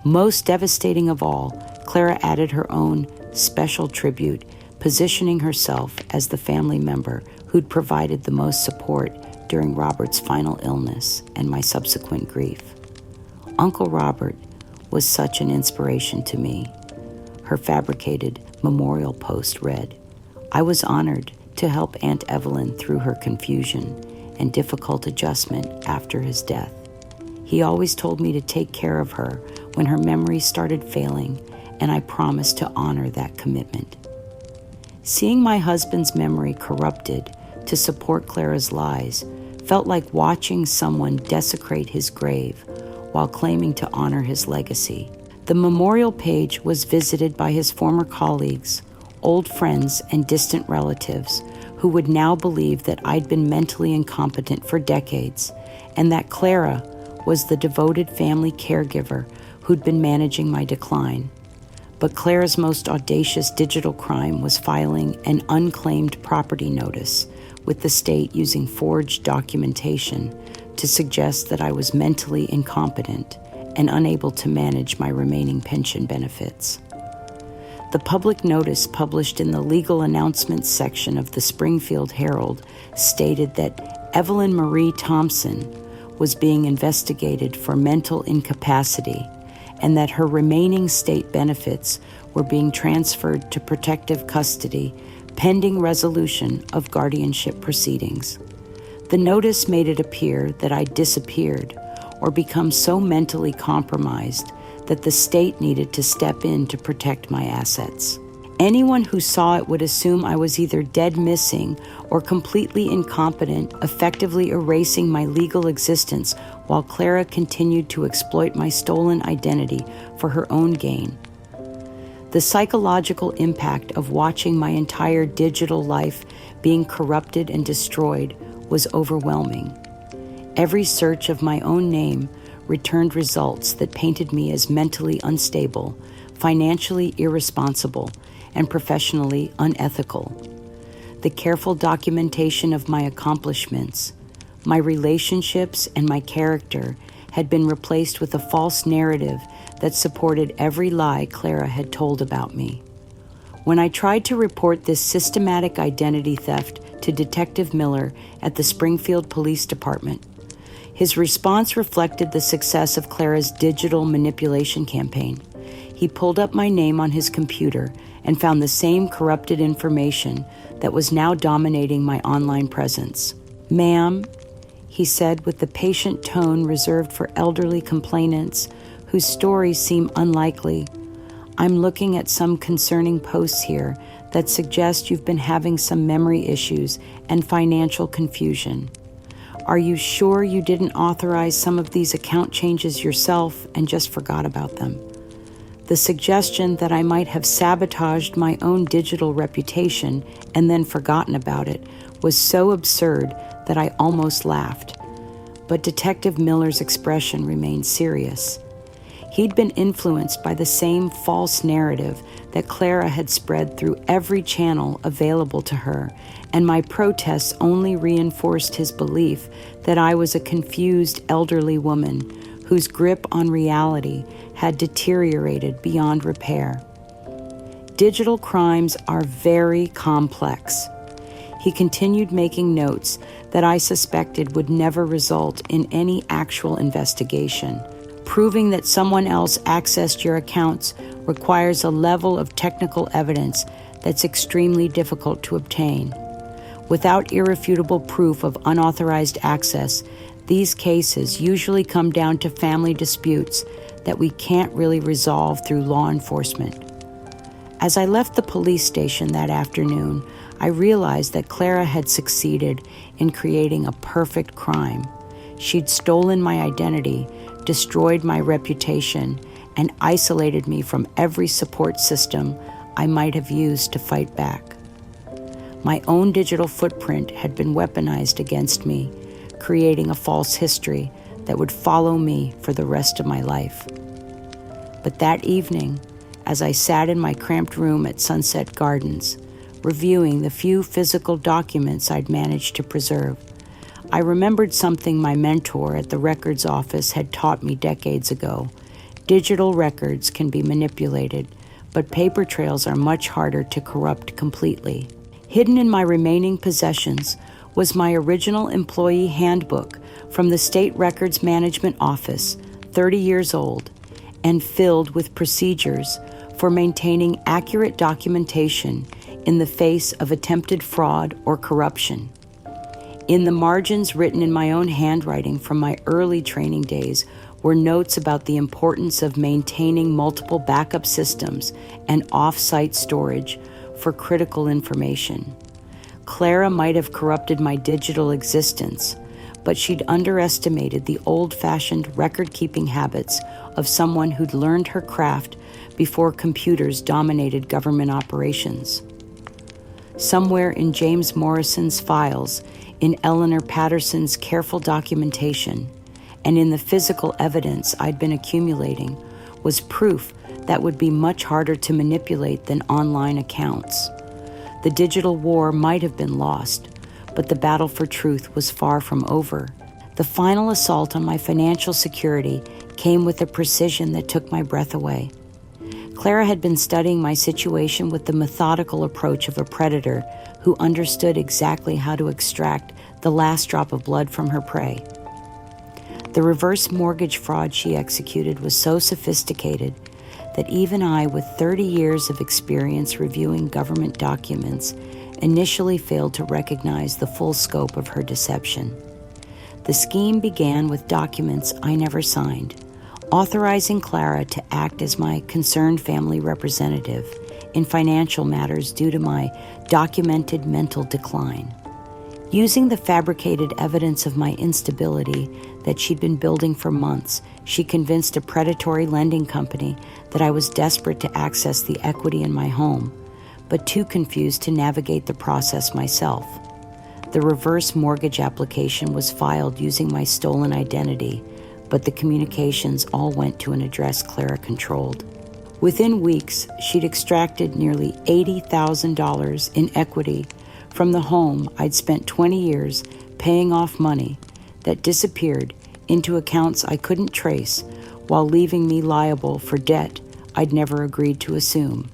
Most devastating of all, Clara added her own special tribute, positioning herself as the family member who'd provided the most support during Robert's final illness and my subsequent grief. Uncle Robert was such an inspiration to me. Her fabricated memorial post read, "I was honored to help Aunt Evelyn through her confusion and difficult adjustment after his death. He always told me to take care of her when her memory started failing, and I promised to honor that commitment." Seeing my husband's memory corrupted to support Clara's lies felt like watching someone desecrate his grave while claiming to honor his legacy. The memorial page was visited by his former colleagues, old friends, and distant relatives who would now believe that I'd been mentally incompetent for decades and that Clara was the devoted family caregiver who'd been managing my decline. But Clara's most audacious digital crime was filing an unclaimed property notice with the state using forged documentation to suggest that I was mentally incompetent and unable to manage my remaining pension benefits. The public notice published in the legal announcements section of the Springfield Herald stated that Evelyn Marie Thompson was being investigated for mental incapacity and that her remaining state benefits were being transferred to protective custody pending resolution of guardianship proceedings. The notice made it appear that I disappeared or become so mentally compromised that the state needed to step in to protect my assets. Anyone who saw it would assume I was either dead missing or completely incompetent, effectively erasing my legal existence while Clara continued to exploit my stolen identity for her own gain. The psychological impact of watching my entire digital life being corrupted and destroyed was overwhelming. Every search of my own name returned results that painted me as mentally unstable, financially irresponsible, and professionally unethical. The careful documentation of my accomplishments, my relationships, and my character had been replaced with a false narrative that supported every lie Clara had told about me. When I tried to report this systematic identity theft to Detective Miller at the Springfield Police Department, his response reflected the success of Clara's digital manipulation campaign. He pulled up my name on his computer and found the same corrupted information that was now dominating my online presence. "Ma'am," he said with the patient tone reserved for elderly complainants whose stories seem unlikely, "I'm looking at some concerning posts here that suggest you've been having some memory issues and financial confusion. Are you sure you didn't authorize some of these account changes yourself and just forgot about them? The suggestion that I might have sabotaged my own digital reputation and then forgotten about it was so absurd that I almost laughed. But Detective Miller's expression remained serious. He'd been influenced by the same false narrative that Clara had spread through every channel available to her, and my protests only reinforced his belief that I was a confused elderly woman whose grip on reality had deteriorated beyond repair. Digital crimes are very complex. He continued making notes that I suspected would never result in any actual investigation. Proving that someone else accessed your accounts requires a level of technical evidence that's extremely difficult to obtain. Without irrefutable proof of unauthorized access, these cases usually come down to family disputes that we can't really resolve through law enforcement. As I left the police station that afternoon, I realized that Clara had succeeded in creating a perfect crime. She'd stolen my identity, destroyed my reputation, and isolated me from every support system I might have used to fight back. My own digital footprint had been weaponized against me, creating a false history that would follow me for the rest of my life. But that evening, as I sat in my cramped room at Sunset Gardens, reviewing the few physical documents I'd managed to preserve, I remembered something my mentor at the records office had taught me decades ago. Digital records can be manipulated, but paper trails are much harder to corrupt completely. Hidden in my remaining possessions was my original employee handbook from the State Records Management Office, 30 years old, and filled with procedures for maintaining accurate documentation in the face of attempted fraud or corruption. In the margins written in my own handwriting from my early training days were notes about the importance of maintaining multiple backup systems and off-site storage for critical information. Clara might have corrupted my digital existence, but she'd underestimated the old-fashioned record-keeping habits of someone who'd learned her craft before computers dominated government operations. Somewhere in James Morrison's files, in Eleanor Patterson's careful documentation, and in the physical evidence I'd been accumulating, was proof that would be much harder to manipulate than online accounts. The digital war might have been lost, but the battle for truth was far from over. The final assault on my financial security came with a precision that took my breath away. Clara had been studying my situation with the methodical approach of a predator who understood exactly how to extract the last drop of blood from her prey. The reverse mortgage fraud she executed was so sophisticated that even I, with 30 years of experience reviewing government documents, initially failed to recognize the full scope of her deception. The scheme began with documents I never signed, authorizing Clara to act as my concerned family representative in financial matters due to my documented mental decline. Using the fabricated evidence of my instability that she'd been building for months, she convinced a predatory lending company that I was desperate to access the equity in my home, but too confused to navigate the process myself. The reverse mortgage application was filed using my stolen identity, but the communications all went to an address Clara controlled. Within weeks, she'd extracted nearly $80,000 in equity from the home I'd spent 20 years paying off money that disappeared into accounts I couldn't trace, while leaving me liable for debt I'd never agreed to assume.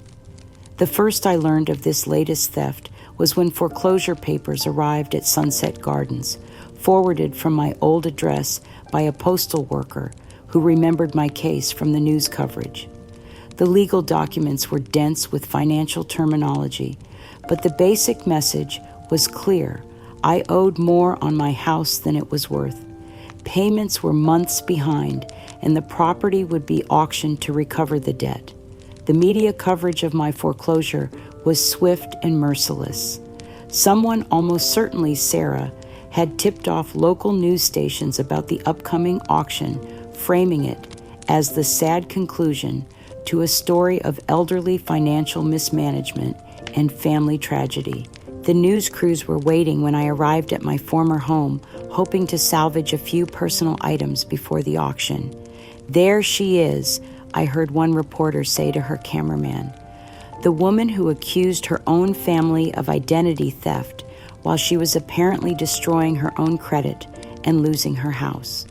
The first I learned of this latest theft was when foreclosure papers arrived at Sunset Gardens, forwarded from my old address by a postal worker who remembered my case from the news coverage. The legal documents were dense with financial terminology, but the basic message was clear. I owed more on my house than it was worth. Payments were months behind, and the property would be auctioned to recover the debt. The media coverage of my foreclosure was swift and merciless. Someone, almost certainly Sarah, had tipped off local news stations about the upcoming auction, framing it as the sad conclusion to a story of elderly financial mismanagement and family tragedy. The news crews were waiting when I arrived at my former home, hoping to salvage a few personal items before the auction. "There she is," I heard one reporter say to her cameraman. The woman who accused her own family of identity theft while she was apparently destroying her own credit and losing her house.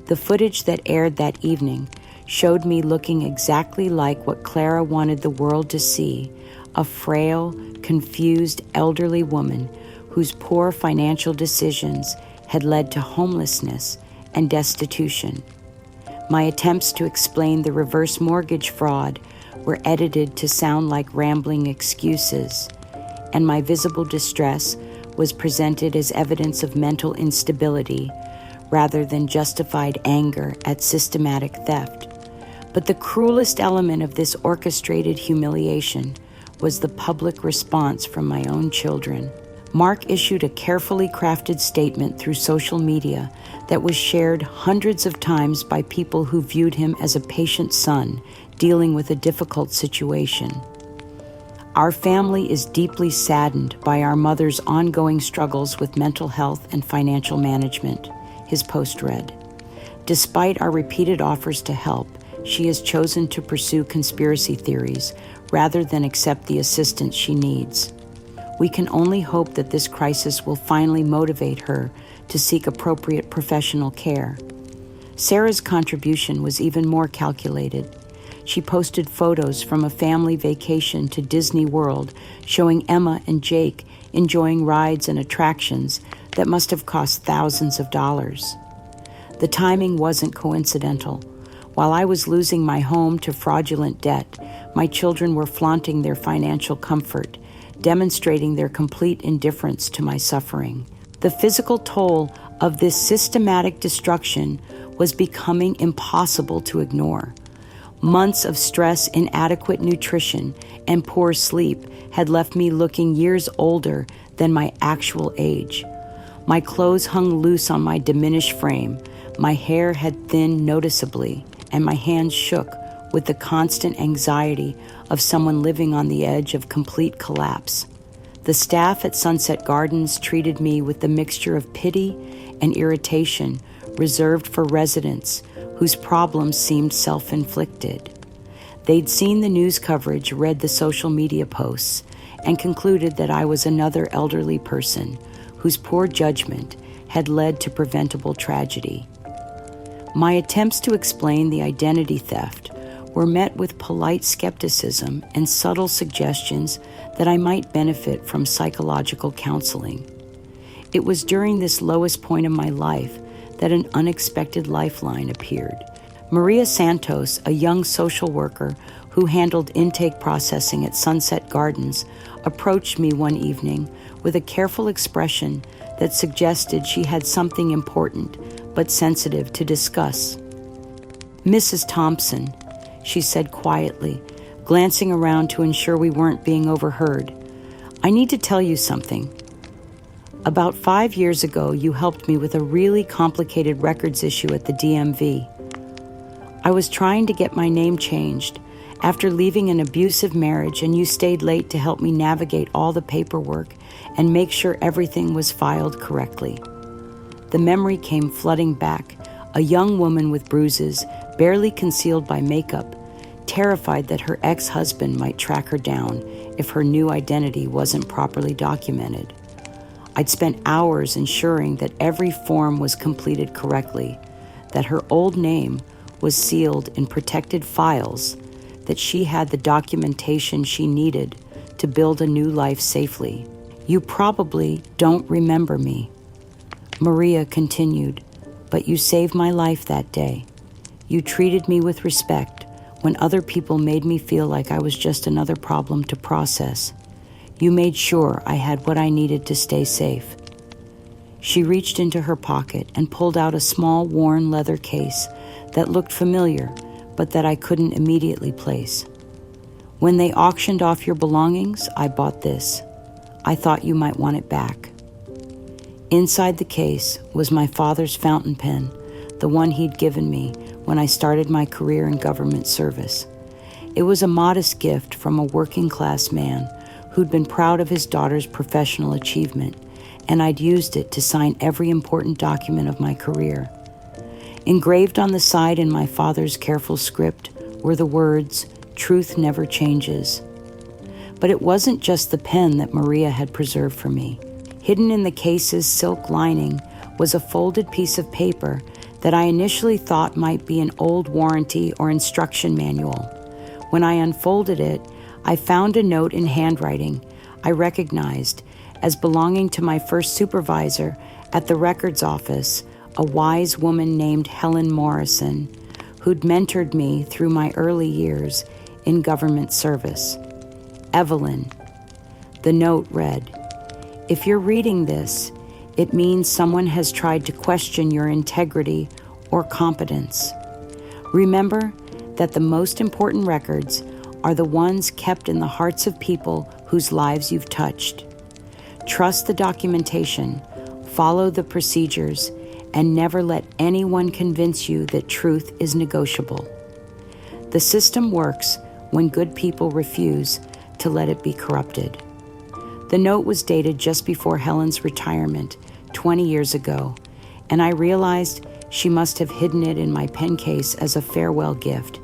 The footage that aired that evening showed me looking exactly like what Clara wanted the world to see, a frail, confused elderly woman whose poor financial decisions had led to homelessness and destitution. My attempts to explain the reverse mortgage fraud were edited to sound like rambling excuses, and my visible distress was presented as evidence of mental instability rather than justified anger at systematic theft. But the cruelest element of this orchestrated humiliation was the public response from my own children. Mark issued a carefully crafted statement through social media that was shared hundreds of times by people who viewed him as a patient son dealing with a difficult situation. "Our family is deeply saddened by our mother's ongoing struggles with mental health and financial management," his post read. "Despite our repeated offers to help, she has chosen to pursue conspiracy theories rather than accept the assistance she needs. We can only hope that this crisis will finally motivate her to seek appropriate professional care." Sarah's contribution was even more calculated. She posted photos from a family vacation to Disney World showing Emma and Jake enjoying rides and attractions that must have cost thousands of dollars. The timing wasn't coincidental. While I was losing my home to fraudulent debt, my children were flaunting their financial comfort, demonstrating their complete indifference to my suffering. The physical toll of this systematic destruction was becoming impossible to ignore. Months of stress, inadequate nutrition, and poor sleep had left me looking years older than my actual age. My clothes hung loose on my diminished frame, my hair had thinned noticeably, and my hands shook with the constant anxiety of someone living on the edge of complete collapse. The staff at Sunset Gardens treated me with the mixture of pity and irritation reserved for residents whose problems seemed self-inflicted. They'd seen the news coverage, read the social media posts, and concluded that I was another elderly person whose poor judgment had led to preventable tragedy. My attempts to explain the identity theft were met with polite skepticism and subtle suggestions that I might benefit from psychological counseling. It was during this lowest point of my life that an unexpected lifeline appeared. Maria Santos, a young social worker who handled intake processing at Sunset Gardens, approached me one evening with a careful expression that suggested she had something important but sensitive to discuss. "Mrs. Thompson," she said quietly, glancing around to ensure we weren't being overheard, "I need to tell you something. About 5 years ago, you helped me with a really complicated records issue at the DMV. I was trying to get my name changed after leaving an abusive marriage, and you stayed late to help me navigate all the paperwork and make sure everything was filed correctly." The memory came flooding back, a young woman with bruises, barely concealed by makeup, terrified that her ex-husband might track her down if her new identity wasn't properly documented. I'd spent hours ensuring that every form was completed correctly, that her old name was sealed in protected files, that she had the documentation she needed to build a new life safely. "You probably don't remember me," Maria continued, "but you saved my life that day. You treated me with respect when other people made me feel like I was just another problem to process. You made sure I had what I needed to stay safe." She reached into her pocket and pulled out a small, worn leather case that looked familiar, but that I couldn't immediately place. "When they auctioned off your belongings, I bought this. I thought you might want it back." Inside the case was my father's fountain pen, the one he'd given me when I started my career in government service. It was a modest gift from a working-class man who'd been proud of his daughter's professional achievement, and I'd used it to sign every important document of my career. Engraved on the side in my father's careful script were the words, "Truth never changes." But it wasn't just the pen that Maria had preserved for me. Hidden in the case's silk lining was a folded piece of paper that I initially thought might be an old warranty or instruction manual. When I unfolded it, I found a note in handwriting I recognized as belonging to my first supervisor at the records office, a wise woman named Helen Morrison, who'd mentored me through my early years in government service. Evelyn. The note read, "If you're reading this, it means someone has tried to question your integrity or competence. Remember that the most important records are the ones kept in the hearts of people whose lives you've touched. Trust the documentation, follow the procedures, and never let anyone convince you that truth is negotiable. The system works when good people refuse to let it be corrupted." The note was dated just before Helen's retirement 20 years ago, and I realized she must have hidden it in my pen case as a farewell gift,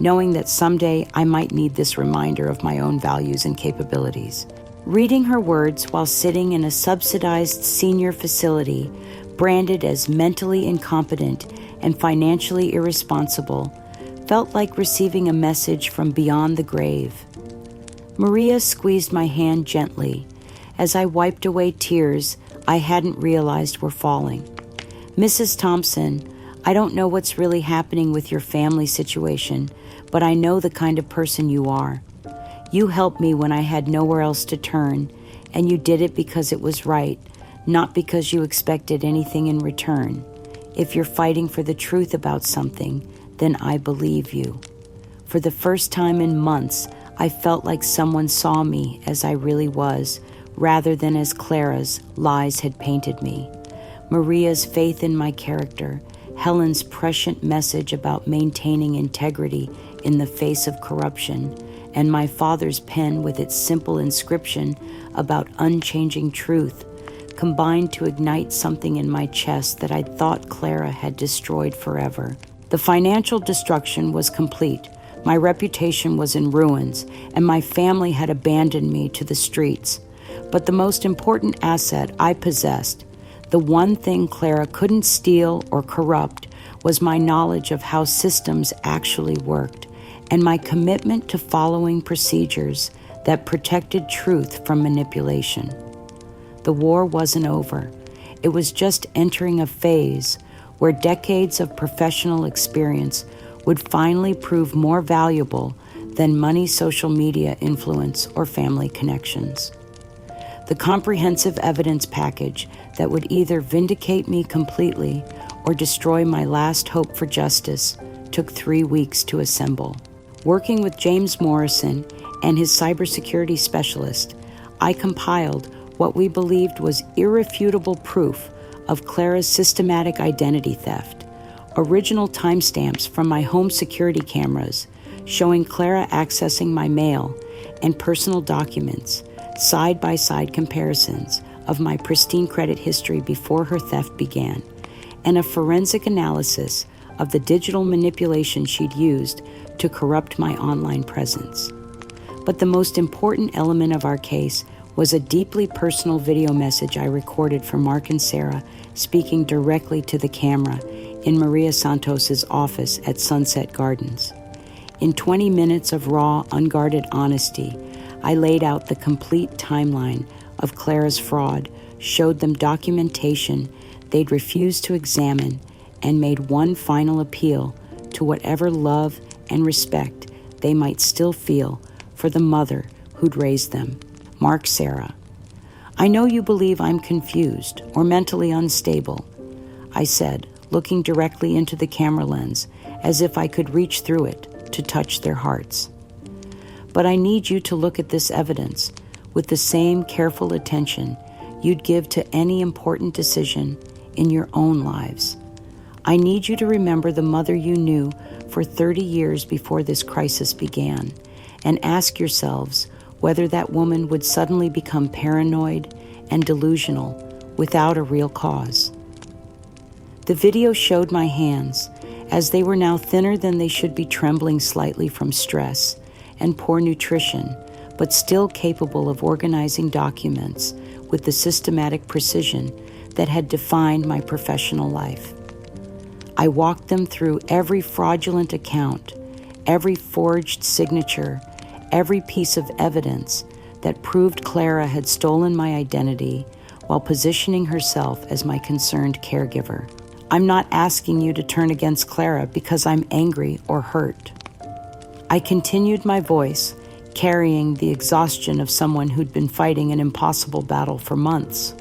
knowing that someday I might need this reminder of my own values and capabilities. Reading her words while sitting in a subsidized senior facility, branded as mentally incompetent and financially irresponsible, felt like receiving a message from beyond the grave. Maria squeezed my hand gently as I wiped away tears I hadn't realized were falling. "Mrs. Thompson, I don't know what's really happening with your family situation, but I know the kind of person you are. You helped me when I had nowhere else to turn, and you did it because it was right, not because you expected anything in return. If you're fighting for the truth about something, then I believe you." For the first time in months, I felt like someone saw me as I really was, rather than as Clara's lies had painted me. Maria's faith in my character, Helen's prescient message about maintaining integrity in the face of corruption, and my father's pen with its simple inscription about unchanging truth combined to ignite something in my chest that I thought Clara had destroyed forever. The financial destruction was complete. My reputation was in ruins, and my family had abandoned me to the streets. But the most important asset I possessed, the one thing Clara couldn't steal or corrupt, was my knowledge of how systems actually worked, and my commitment to following procedures that protected truth from manipulation. The war wasn't over. It was just entering a phase where decades of professional experience would finally prove more valuable than money, social media influence, or family connections. The comprehensive evidence package that would either vindicate me completely or destroy my last hope for justice took 3 weeks to assemble. Working with James Morrison and his cybersecurity specialist, I compiled what we believed was irrefutable proof of Clara's systematic identity theft. Original timestamps from my home security cameras showing Clara accessing my mail and personal documents, side-by-side comparisons of my pristine credit history before her theft began, and a forensic analysis of the digital manipulation she'd used to corrupt my online presence. But the most important element of our case was a deeply personal video message I recorded for Mark and Sarah speaking directly to the camera in Maria Santos's office at Sunset Gardens. In 20 minutes of raw, unguarded honesty, I laid out the complete timeline of Clara's fraud, showed them documentation they'd refused to examine, and made one final appeal to whatever love and respect they might still feel for the mother who'd raised them, Mark Sarah. "I know you believe I'm confused or mentally unstable," I said, looking directly into the camera lens as if I could reach through it to touch their hearts. "But I need you to look at this evidence with the same careful attention you'd give to any important decision in your own lives. I need you to remember the mother you knew for 30 years before this crisis began, and ask yourselves whether that woman would suddenly become paranoid and delusional without a real cause. The video showed my hands, as they were now thinner than they should be, trembling slightly from stress and poor nutrition, but still capable of organizing documents with the systematic precision that had defined my professional life. I walked them through every fraudulent account, every forged signature, every piece of evidence that proved Clara had stolen my identity while positioning herself as my concerned caregiver. I'm not asking you to turn against Clara because I'm angry or hurt. I continued my voice, carrying the exhaustion of someone who'd been fighting an impossible battle for months.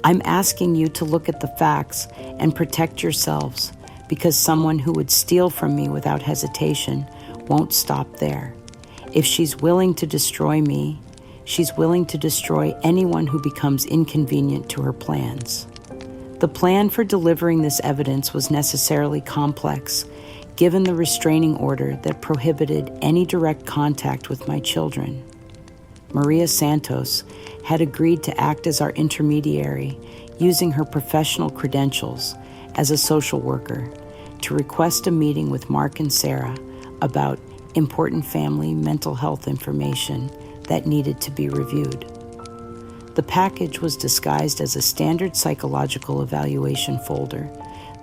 I'm asking you to look at the facts and protect yourselves, because someone who would steal from me without hesitation won't stop there. If she's willing to destroy me, she's willing to destroy anyone who becomes inconvenient to her plans. The plan for delivering this evidence was necessarily complex, given the restraining order that prohibited any direct contact with my children. Maria Santos had agreed to act as our intermediary, using her professional credentials as a social worker to request a meeting with Mark and Sarah about important family mental health information that needed to be reviewed. The package was disguised as a standard psychological evaluation folder,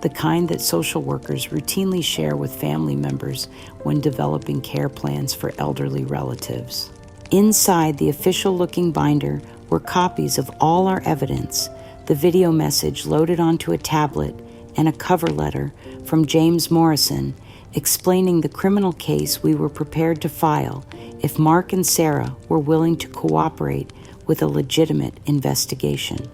the kind that social workers routinely share with family members when developing care plans for elderly relatives. Inside the official-looking binder were copies of all our evidence, the video message loaded onto a tablet, and a cover letter from James Morrison explaining the criminal case we were prepared to file if Mark and Sarah were willing to cooperate with a legitimate investigation.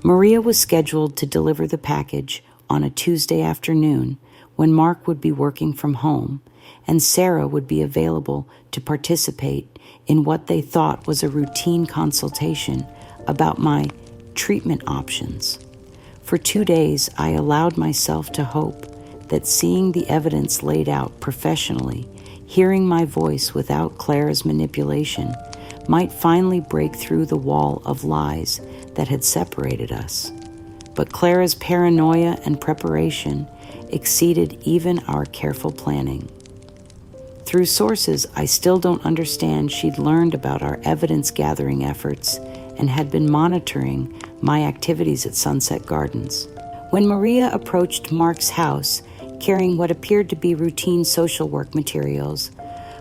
Maria was scheduled to deliver the package on a Tuesday afternoon when Mark would be working from home, and Sarah would be available to participate in what they thought was a routine consultation about my treatment options. For 2 days, I allowed myself to hope that seeing the evidence laid out professionally, hearing my voice without Clara's manipulation, might finally break through the wall of lies that had separated us. But Clara's paranoia and preparation exceeded even our careful planning. Through sources I still don't understand, she'd learned about our evidence-gathering efforts and had been monitoring my activities at Sunset Gardens. When Maria approached Mark's house, carrying what appeared to be routine social work materials,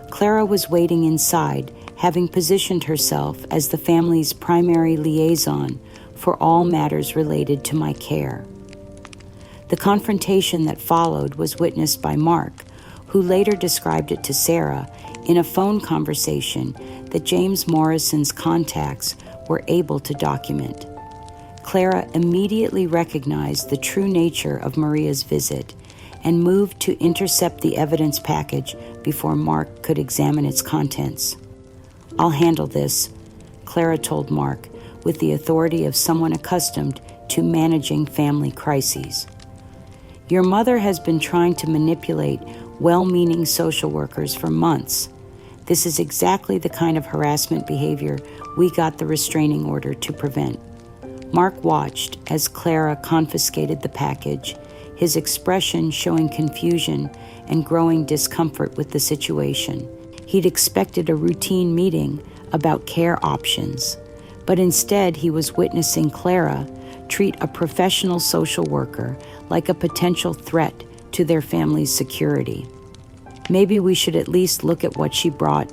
Clara was waiting inside, having positioned herself as the family's primary liaison for all matters related to my care. The confrontation that followed was witnessed by Mark, who later described it to Sarah in a phone conversation that James Morrison's contacts were able to document. Clara immediately recognized the true nature of Maria's visit and moved to intercept the evidence package before Mark could examine its contents. "I'll handle this," Clara told Mark, with the authority of someone accustomed to managing family crises. "Your mother has been trying to manipulate well-meaning social workers for months. This is exactly the kind of harassment behavior we got the restraining order to prevent." Mark watched as Clara confiscated the package, his expression showing confusion and growing discomfort with the situation. He'd expected a routine meeting about care options, but instead he was witnessing Clara treat a professional social worker like a potential threat to their family's security. "Maybe we should at least look at what she brought,"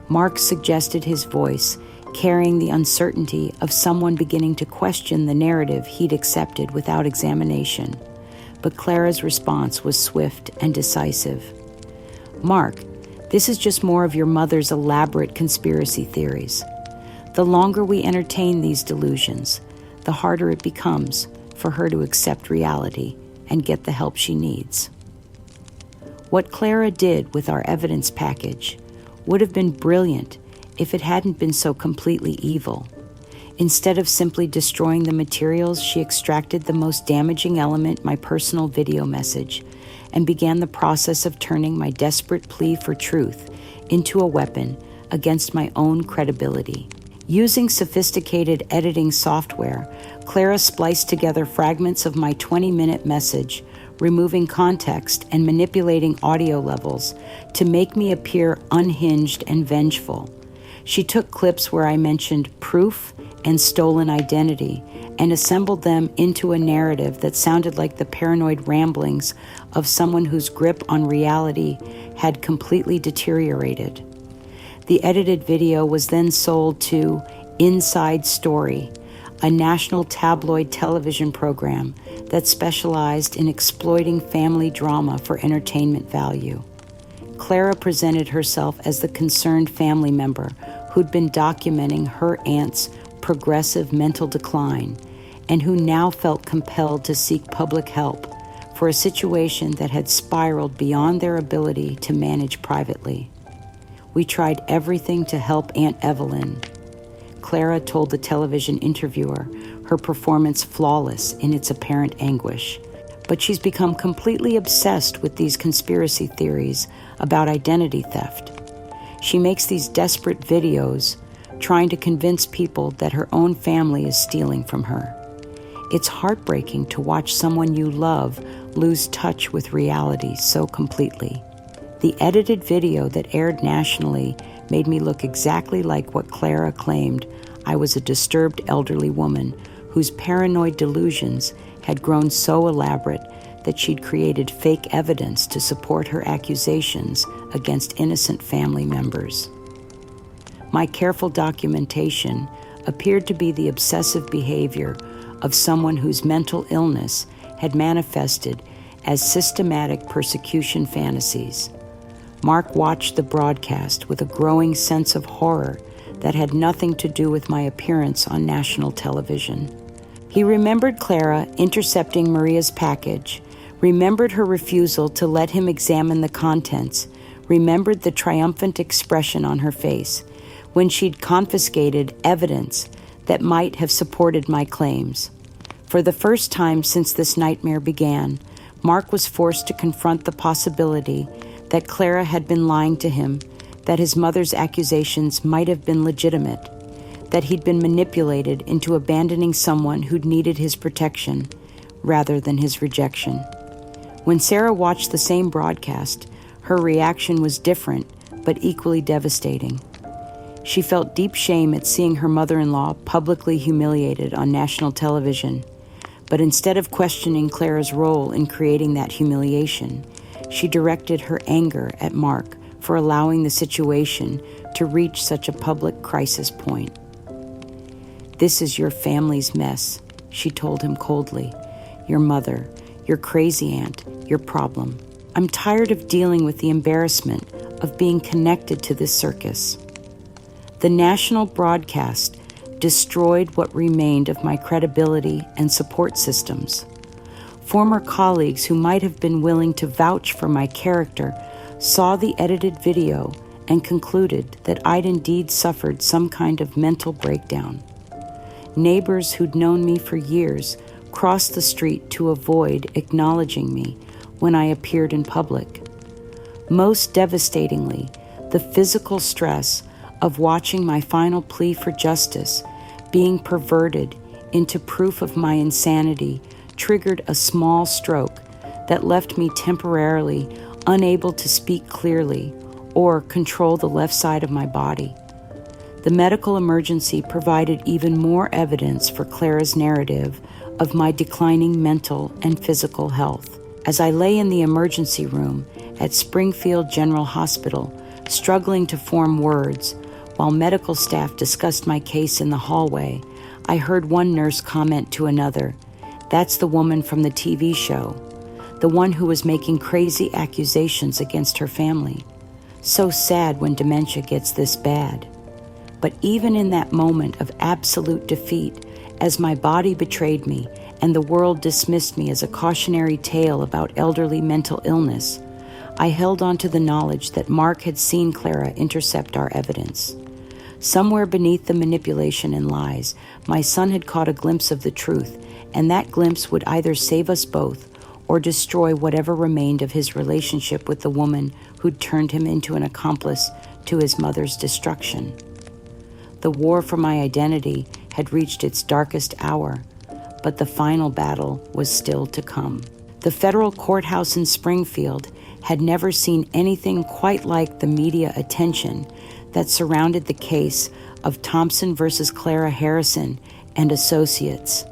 Mark suggested, his voice carrying the uncertainty of someone beginning to question the narrative he'd accepted without examination. But Clara's response was swift and decisive. "Mark, this is just more of your mother's elaborate conspiracy theories. The longer we entertain these delusions, the harder it becomes for her to accept reality and get the help she needs." What Clara did with our evidence package would have been brilliant if it hadn't been so completely evil. Instead of simply destroying the materials, she extracted the most damaging element, my personal video message, and began the process of turning my desperate plea for truth into a weapon against my own credibility. Using sophisticated editing software, Clara spliced together fragments of my 20-minute message, removing context and manipulating audio levels to make me appear unhinged and vengeful. She took clips where I mentioned proof and stolen identity and assembled them into a narrative that sounded like the paranoid ramblings of someone whose grip on reality had completely deteriorated. The edited video was then sold to Inside Story, a national tabloid television program that specialized in exploiting family drama for entertainment value. Clara presented herself as the concerned family member who'd been documenting her aunt's progressive mental decline and who now felt compelled to seek public help for a situation that had spiraled beyond their ability to manage privately. We tried everything to help Aunt Evelyn. Clara told the television interviewer, her performance flawless in its apparent anguish. But she's become completely obsessed with these conspiracy theories about identity theft. She makes these desperate videos trying to convince people that her own family is stealing from her. It's heartbreaking to watch someone you love lose touch with reality so completely. The edited video that aired nationally made me look exactly like what Clara claimed. I was a disturbed elderly woman whose paranoid delusions had grown so elaborate that she'd created fake evidence to support her accusations against innocent family members. My careful documentation appeared to be the obsessive behavior of someone whose mental illness had manifested as systematic persecution fantasies. Mark watched the broadcast with a growing sense of horror that had nothing to do with my appearance on national television. He remembered Clara intercepting Maria's package, remembered her refusal to let him examine the contents, remembered the triumphant expression on her face when she'd confiscated evidence that might have supported my claims. For the first time since this nightmare began, Mark was forced to confront the possibility that Clara had been lying to him, that his mother's accusations might have been legitimate, that he'd been manipulated into abandoning someone who'd needed his protection rather than his rejection. When Sarah watched the same broadcast, her reaction was different but equally devastating. She felt deep shame at seeing her mother-in-law publicly humiliated on national television, but instead of questioning Clara's role in creating that humiliation, she directed her anger at Mark for allowing the situation to reach such a public crisis point. "This is your family's mess," she told him coldly. "Your mother, your crazy aunt, your problem. I'm tired of dealing with the embarrassment of being connected to this circus." The national broadcast destroyed what remained of my credibility and support systems. Former colleagues who might have been willing to vouch for my character saw the edited video and concluded that I'd indeed suffered some kind of mental breakdown. Neighbors who'd known me for years crossed the street to avoid acknowledging me when I appeared in public. Most devastatingly, the physical stress of watching my final plea for justice being perverted into proof of my insanity triggered a small stroke that left me temporarily unable to speak clearly or control the left side of my body. The medical emergency provided even more evidence for Clara's narrative of my declining mental and physical health. As I lay in the emergency room at Springfield General Hospital, struggling to form words, while medical staff discussed my case in the hallway, I heard one nurse comment to another, "That's the woman from the TV show, the one who was making crazy accusations against her family. So sad when dementia gets this bad." But even in that moment of absolute defeat, as my body betrayed me and the world dismissed me as a cautionary tale about elderly mental illness, I held on to the knowledge that Mark had seen Clara intercept our evidence. Somewhere beneath the manipulation and lies, my son had caught a glimpse of the truth, and that glimpse would either save us both or destroy whatever remained of his relationship with the woman who'd turned him into an accomplice to his mother's destruction. The war for my identity had reached its darkest hour, but the final battle was still to come. The federal courthouse in Springfield had never seen anything quite like the media attention that surrounded the case of Thompson versus Clara Harrison and Associates.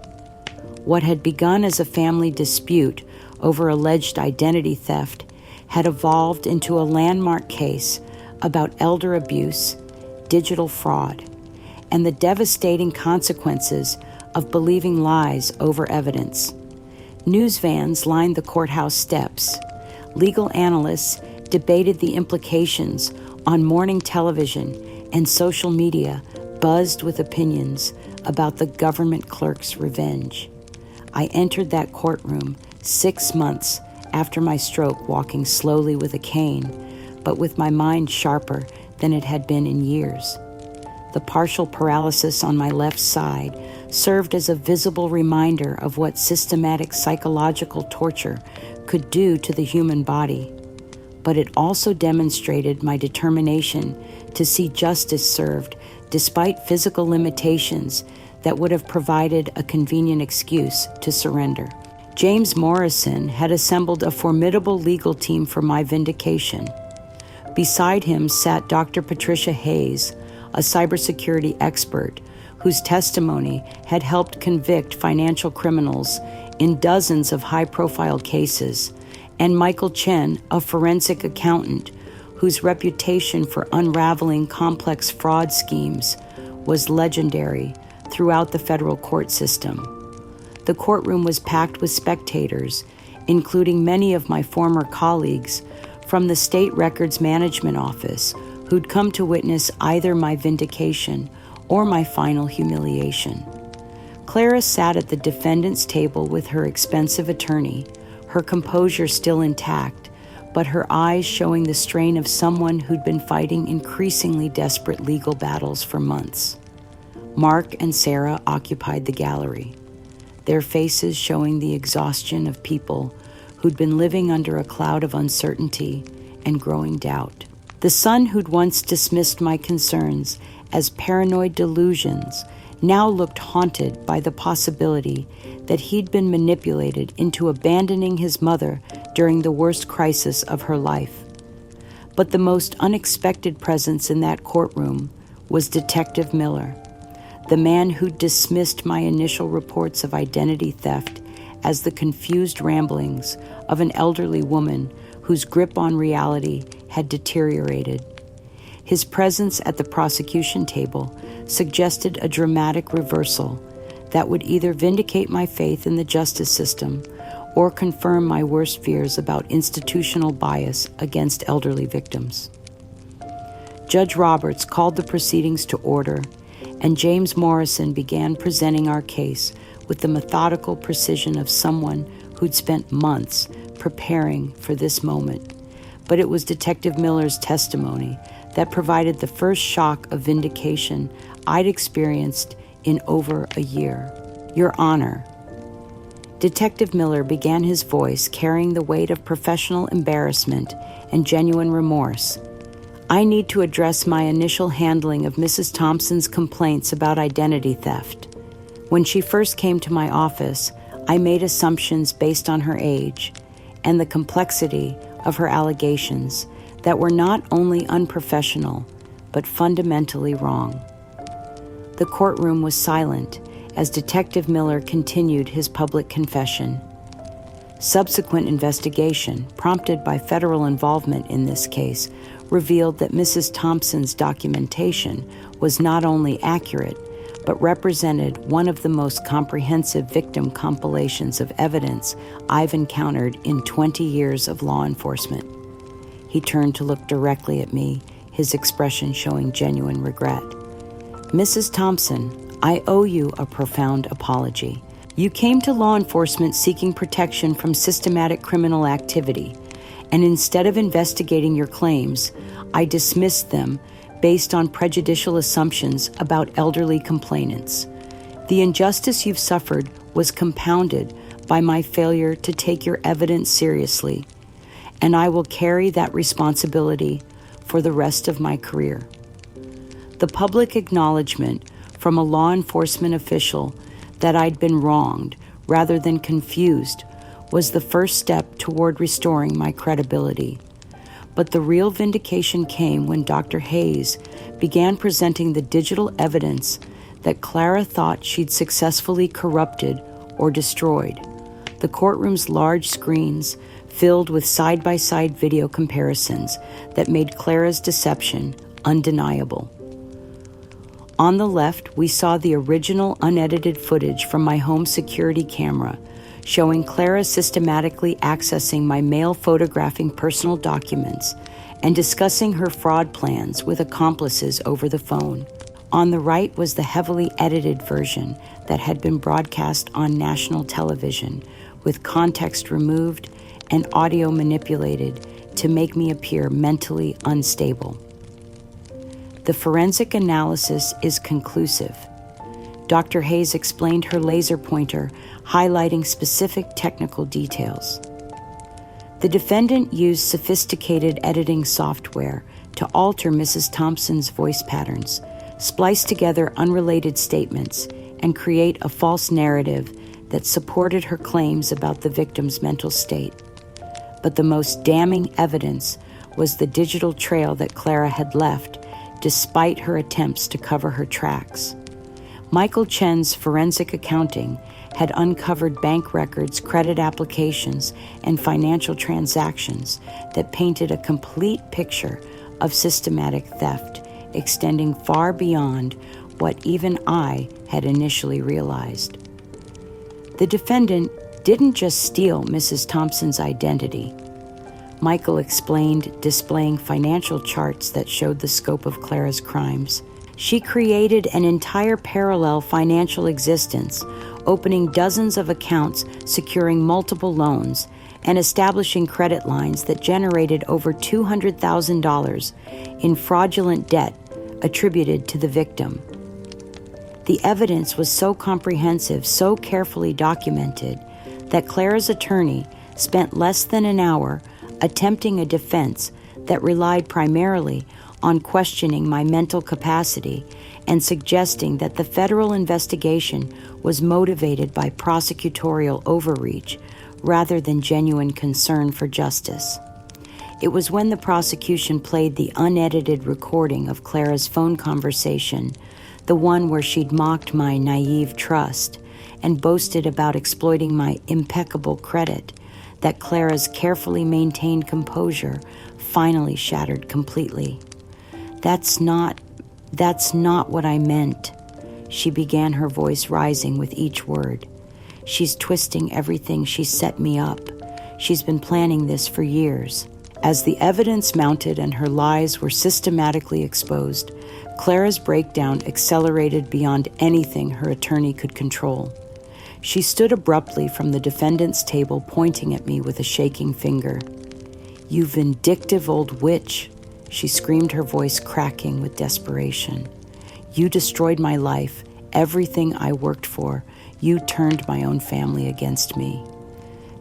What had begun as a family dispute over alleged identity theft had evolved into a landmark case about elder abuse, digital fraud, and the devastating consequences of believing lies over evidence. News vans lined the courthouse steps. Legal analysts debated the implications on morning television, and social media buzzed with opinions about the government clerk's revenge. I entered that courtroom 6 months after my stroke, walking slowly with a cane, but with my mind sharper than it had been in years. The partial paralysis on my left side served as a visible reminder of what systematic psychological torture could do to the human body, but it also demonstrated my determination to see justice served despite physical limitations that would have provided a convenient excuse to surrender. James Morrison had assembled a formidable legal team for my vindication. Beside him sat Dr. Patricia Hayes, a cybersecurity expert whose testimony had helped convict financial criminals in dozens of high-profile cases, and Michael Chen, a forensic accountant whose reputation for unraveling complex fraud schemes was legendary throughout the federal court system. The courtroom was packed with spectators, including many of my former colleagues from the State Records Management Office who'd come to witness either my vindication or my final humiliation. Clara sat at the defendant's table with her expensive attorney, her composure still intact, but her eyes showing the strain of someone who'd been fighting increasingly desperate legal battles for months. Mark and Sarah occupied the gallery, their faces showing the exhaustion of people who'd been living under a cloud of uncertainty and growing doubt. The son who'd once dismissed my concerns as paranoid delusions now looked haunted by the possibility that he'd been manipulated into abandoning his mother during the worst crisis of her life. But the most unexpected presence in that courtroom was Detective Miller, the man who dismissed my initial reports of identity theft as the confused ramblings of an elderly woman whose grip on reality had deteriorated. His presence at the prosecution table suggested a dramatic reversal that would either vindicate my faith in the justice system or confirm my worst fears about institutional bias against elderly victims. Judge Roberts called the proceedings to order, and James Morrison began presenting our case with the methodical precision of someone who'd spent months preparing for this moment. But it was Detective Miller's testimony that provided the first shock of vindication I'd experienced in over a year. Your Honor. Detective Miller began his voice carrying the weight of professional embarrassment and genuine remorse. I need to address my initial handling of Mrs. Thompson's complaints about identity theft. When she first came to my office, I made assumptions based on her age and the complexity of her allegations that were not only unprofessional, but fundamentally wrong. The courtroom was silent as Detective Miller continued his public confession. Subsequent investigation, prompted by federal involvement in this case, revealed that Mrs. Thompson's documentation was not only accurate, but represented one of the most comprehensive victim compilations of evidence I've encountered in 20 years of law enforcement. He turned to look directly at me, his expression showing genuine regret. Mrs. Thompson, I owe you a profound apology. You came to law enforcement seeking protection from systematic criminal activity, and instead of investigating your claims, I dismissed them based on prejudicial assumptions about elderly complainants. The injustice you've suffered was compounded by my failure to take your evidence seriously, and I will carry that responsibility for the rest of my career. The public acknowledgement from a law enforcement official that I'd been wronged rather than confused was the first step toward restoring my credibility. But the real vindication came when Dr. Hayes began presenting the digital evidence that Clara thought she'd successfully corrupted or destroyed. The courtroom's large screens filled with side-by-side video comparisons that made Clara's deception undeniable. On the left, we saw the original unedited footage from my home security camera, showing Clara systematically accessing my mail photographing personal documents and discussing her fraud plans with accomplices over the phone. On the right was the heavily edited version that had been broadcast on national television, with context removed and audio manipulated to make me appear mentally unstable. The forensic analysis is conclusive. Dr. Hayes explained her laser pointer, highlighting specific technical details. The defendant used sophisticated editing software to alter Mrs. Thompson's voice patterns, splice together unrelated statements, and create a false narrative that supported her claims about the victim's mental state. But the most damning evidence was the digital trail that Clara had left, despite her attempts to cover her tracks. Michael Chen's forensic accounting had uncovered bank records, credit applications, and financial transactions that painted a complete picture of systematic theft, extending far beyond what even I had initially realized. The defendant didn't just steal Mrs. Thompson's identity. Michael explained, displaying financial charts that showed the scope of Clara's crimes. She created an entire parallel financial existence, opening dozens of accounts, securing multiple loans, and establishing credit lines that generated over $200,000 in fraudulent debt attributed to the victim. The evidence was so comprehensive, so carefully documented, that Clara's attorney spent less than an hour attempting a defense that relied primarily on questioning my mental capacity and suggesting that the federal investigation was motivated by prosecutorial overreach rather than genuine concern for justice. It was when the prosecution played the unedited recording of Clara's phone conversation, the one where she'd mocked my naive trust and boasted about exploiting my impeccable credit, that Clara's carefully maintained composure finally shattered completely. That's not what I meant," she began, her voice rising with each word. "She's twisting everything. She set me up. She's been planning this for years." As the evidence mounted and her lies were systematically exposed, Clara's breakdown accelerated beyond anything her attorney could control. She stood abruptly from the defendant's table, pointing at me with a shaking finger. "You vindictive old witch," she screamed, her voice cracking with desperation. "You destroyed my life, everything I worked for. You turned my own family against me."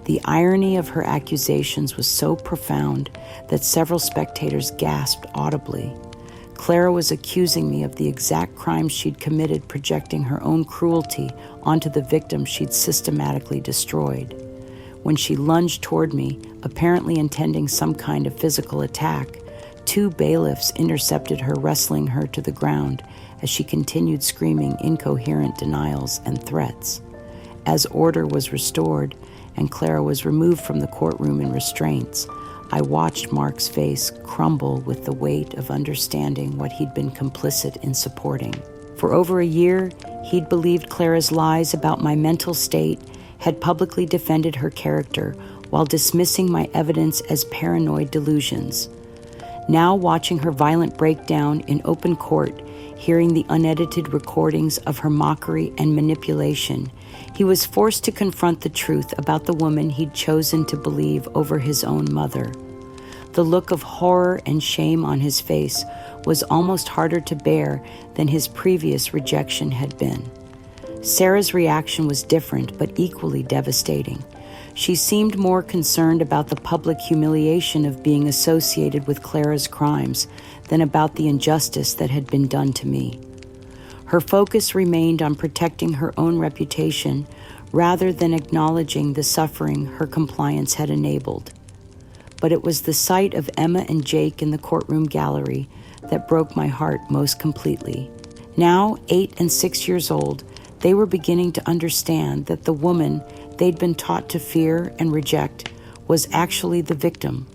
The irony of her accusations was so profound that several spectators gasped audibly. Clara was accusing me of the exact crimes she'd committed, projecting her own cruelty onto the victim she'd systematically destroyed. When she lunged toward me, apparently intending some kind of physical attack, 2 bailiffs intercepted her, wrestling her to the ground as she continued screaming incoherent denials and threats. As order was restored and Clara was removed from the courtroom in restraints, I watched Mark's face crumble with the weight of understanding what he'd been complicit in supporting. For over a year, he'd believed Clara's lies about my mental state, had publicly defended her character while dismissing my evidence as paranoid delusions. Now, watching her violent breakdown in open court, hearing the unedited recordings of her mockery and manipulation, he was forced to confront the truth about the woman he'd chosen to believe over his own mother. The look of horror and shame on his face was almost harder to bear than his previous rejection had been. Sarah's reaction was different but equally devastating. She seemed more concerned about the public humiliation of being associated with Clara's crimes than about the injustice that had been done to me. Her focus remained on protecting her own reputation rather than acknowledging the suffering her compliance had enabled. But it was the sight of Emma and Jake in the courtroom gallery that broke my heart most completely. Now, 8 and 6 years old, they were beginning to understand that the woman they'd been taught to fear and reject was actually the victim,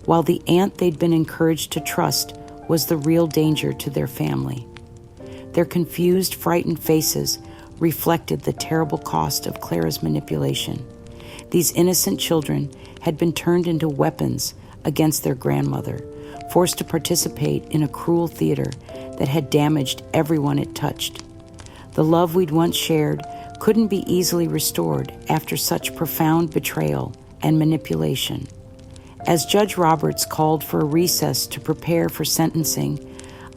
while the aunt they'd been encouraged to trust was the real danger to their family. Their confused, frightened faces reflected the terrible cost of Clara's manipulation. These innocent children had been turned into weapons against their grandmother, forced to participate in a cruel theater that had damaged everyone it touched. The love we'd once shared couldn't be easily restored after such profound betrayal and manipulation. As Judge Roberts called for a recess to prepare for sentencing,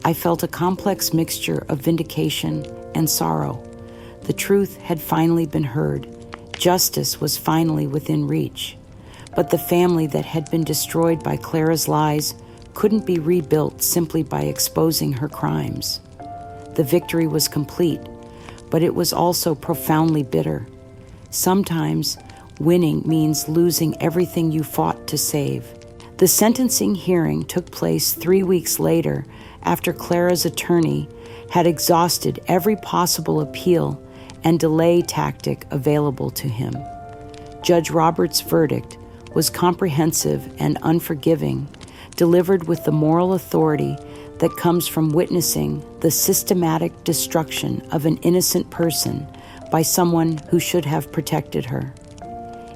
I felt a complex mixture of vindication and sorrow. The truth had finally been heard. Justice was finally within reach. But the family that had been destroyed by Clara's lies couldn't be rebuilt simply by exposing her crimes. The victory was complete, but it was also profoundly bitter. Sometimes, winning means losing everything you fought to save. The sentencing hearing took place 3 weeks later after Clara's attorney had exhausted every possible appeal and delay tactic available to him. Judge Roberts' verdict was comprehensive and unforgiving, delivered with the moral authority that comes from witnessing the systematic destruction of an innocent person by someone who should have protected her.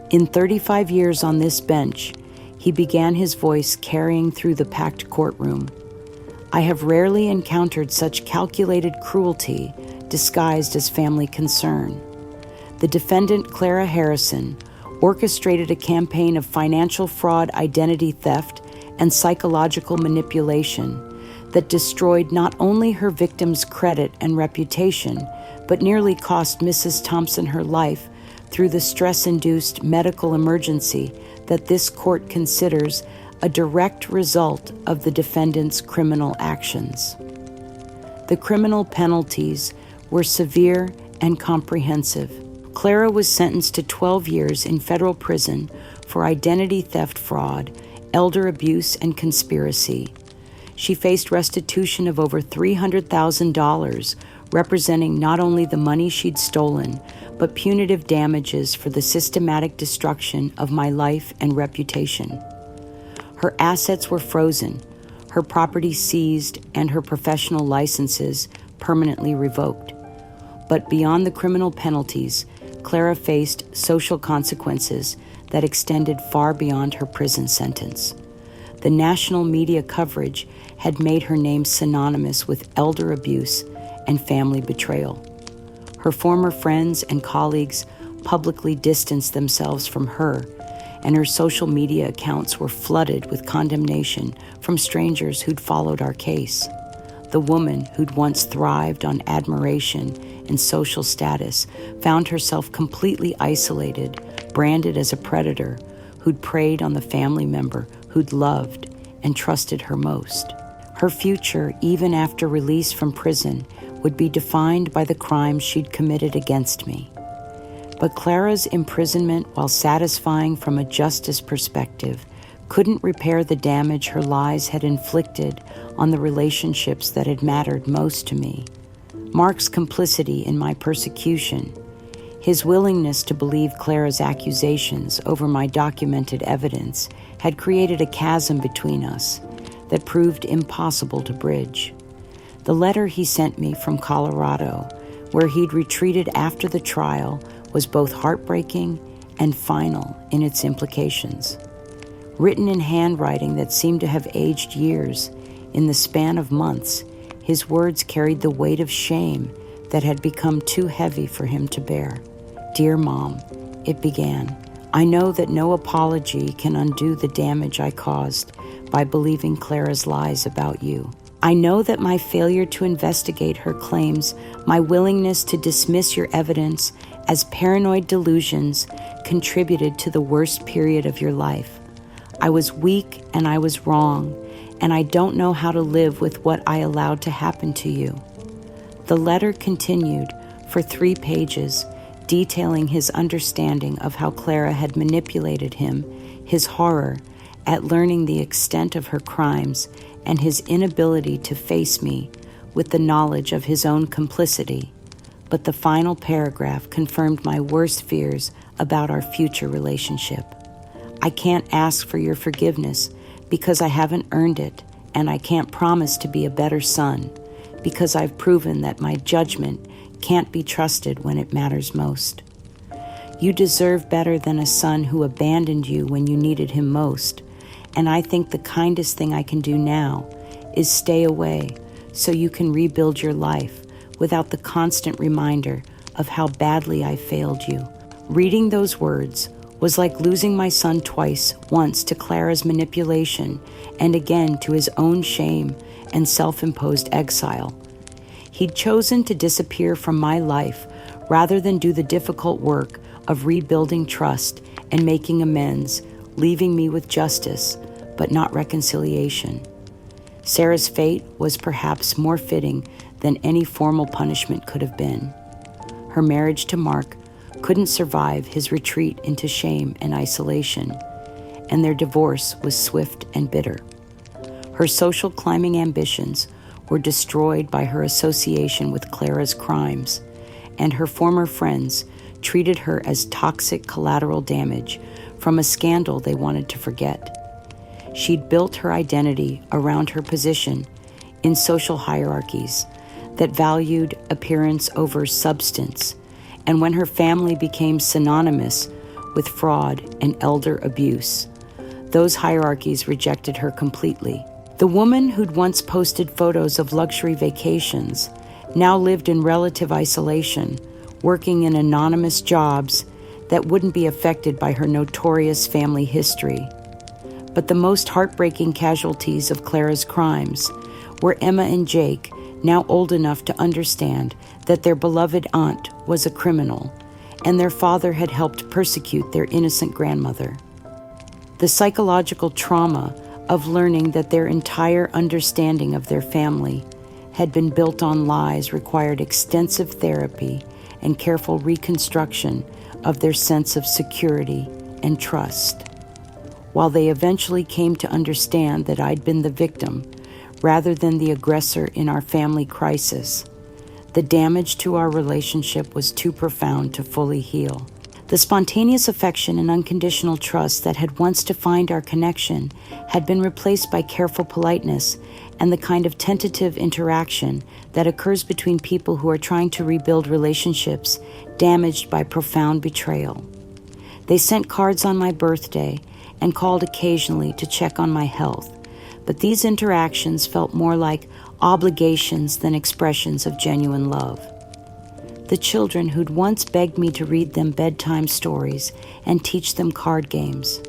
In 35 years on this bench, he began his voice carrying through the packed courtroom. I have rarely encountered such calculated cruelty disguised as family concern. The defendant, Clara Harrison, orchestrated a campaign of financial fraud, identity theft, and psychological manipulation that destroyed not only her victim's credit and reputation, but nearly cost Mrs. Thompson her life through the stress-induced medical emergency that this court considers a direct result of the defendant's criminal actions. The criminal penalties were severe and comprehensive. Clara was sentenced to 12 years in federal prison for identity theft fraud, elder abuse, and conspiracy. She faced restitution of over $300,000, representing not only the money she'd stolen, but punitive damages for the systematic destruction of my life and reputation. Her assets were frozen, her property seized, and her professional licenses permanently revoked. But beyond the criminal penalties, Clara faced social consequences that extended far beyond her prison sentence. The national media coverage had made her name synonymous with elder abuse and family betrayal. Her former friends and colleagues publicly distanced themselves from her, and her social media accounts were flooded with condemnation from strangers who'd followed our case. The woman who'd once thrived on admiration and social status found herself completely isolated, branded as a predator who'd preyed on the family member who'd loved and trusted her most. Her future, even after release from prison, would be defined by the crimes she'd committed against me. But Clara's imprisonment, while satisfying from a justice perspective, couldn't repair the damage her lies had inflicted on the relationships that had mattered most to me. Mark's complicity in my persecution, his willingness to believe Clara's accusations over my documented evidence, had created a chasm between us that proved impossible to bridge. The letter he sent me from Colorado, where he'd retreated after the trial, was both heartbreaking and final in its implications. Written in handwriting that seemed to have aged years, in the span of months, his words carried the weight of shame that had become too heavy for him to bear. "Dear Mom," it began, "I know that no apology can undo the damage I caused by believing Clara's lies about you. I know that my failure to investigate her claims, my willingness to dismiss your evidence as paranoid delusions, contributed to the worst period of your life. I was weak and I was wrong, and I don't know how to live with what I allowed to happen to you." The letter continued for 3 pages, detailing his understanding of how Clara had manipulated him, his horror at learning the extent of her crimes, and his inability to face me with the knowledge of his own complicity. But the final paragraph confirmed my worst fears about our future relationship. "I can't ask for your forgiveness because I haven't earned it, and I can't promise to be a better son because I've proven that my judgment can't be trusted when it matters most. You deserve better than a son who abandoned you when you needed him most, and I think the kindest thing I can do now is stay away so you can rebuild your life without the constant reminder of how badly I failed you." Reading those words was like losing my son twice, once to Clara's manipulation and again to his own shame and self-imposed exile. He'd chosen to disappear from my life rather than do the difficult work of rebuilding trust and making amends, leaving me with justice, but not reconciliation. Sarah's fate was perhaps more fitting than any formal punishment could have been. Her marriage to Mark couldn't survive his retreat into shame and isolation, and their divorce was swift and bitter. Her social climbing ambitions were destroyed by her association with Clara's crimes, and her former friends treated her as toxic collateral damage from a scandal they wanted to forget. She'd built her identity around her position in social hierarchies that valued appearance over substance, and when her family became synonymous with fraud and elder abuse, those hierarchies rejected her completely. The woman who'd once posted photos of luxury vacations now lived in relative isolation, working in anonymous jobs that wouldn't be affected by her notorious family history. But the most heartbreaking casualties of Clara's crimes were Emma and Jake, now old enough to understand that their beloved aunt was a criminal, and their father had helped persecute their innocent grandmother. The psychological trauma of learning that their entire understanding of their family had been built on lies required extensive therapy and careful reconstruction of their sense of security and trust. While they eventually came to understand that I'd been the victim rather than the aggressor in our family crisis, the damage to our relationship was too profound to fully heal. The spontaneous affection and unconditional trust that had once defined our connection had been replaced by careful politeness and the kind of tentative interaction that occurs between people who are trying to rebuild relationships damaged by profound betrayal. They sent cards on my birthday and called occasionally to check on my health, but these interactions felt more like obligations than expressions of genuine love. The children who'd once begged me to read them bedtime stories and teach them card games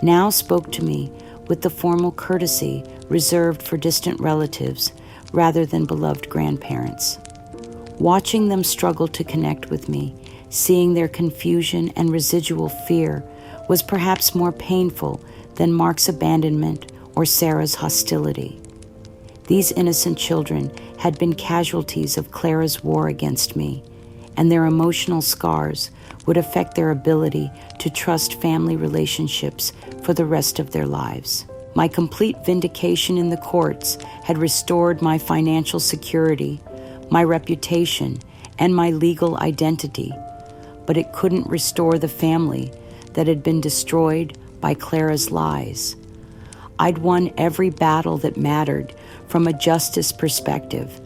now spoke to me with the formal courtesy reserved for distant relatives rather than beloved grandparents. Watching them struggle to connect with me, seeing their confusion and residual fear, was perhaps more painful than Mark's abandonment or Sarah's hostility. These innocent children had been casualties of Clara's war against me, and their emotional scars would affect their ability to trust family relationships for the rest of their lives. My complete vindication in the courts had restored my financial security, my reputation, and my legal identity, but it couldn't restore the family that had been destroyed by Clara's lies. I'd won every battle that mattered from a justice perspective,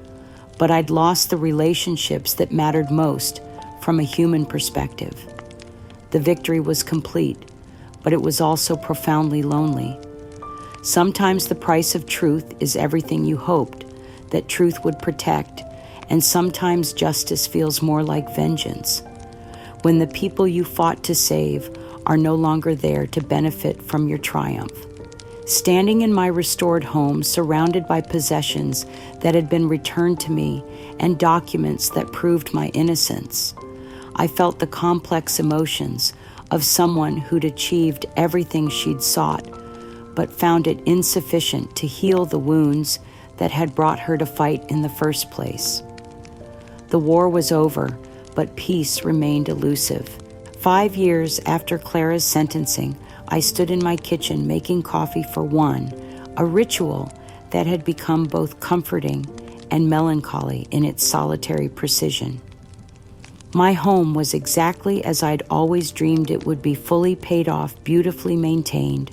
but I'd lost the relationships that mattered most from a human perspective. The victory was complete, but it was also profoundly lonely. Sometimes the price of truth is everything you hoped that truth would protect, and sometimes justice feels more like vengeance. When the people you fought to save are no longer there to benefit from your triumph. Standing in my restored home, surrounded by possessions that had been returned to me and documents that proved my innocence, I felt the complex emotions of someone who'd achieved everything she'd sought, but found it insufficient to heal the wounds that had brought her to fight in the first place. The war was over, but peace remained elusive. 5 years after Clara's sentencing, I stood in my kitchen making coffee for one, a ritual that had become both comforting and melancholy in its solitary precision. My home was exactly as I'd always dreamed it would be, fully paid off, beautifully maintained,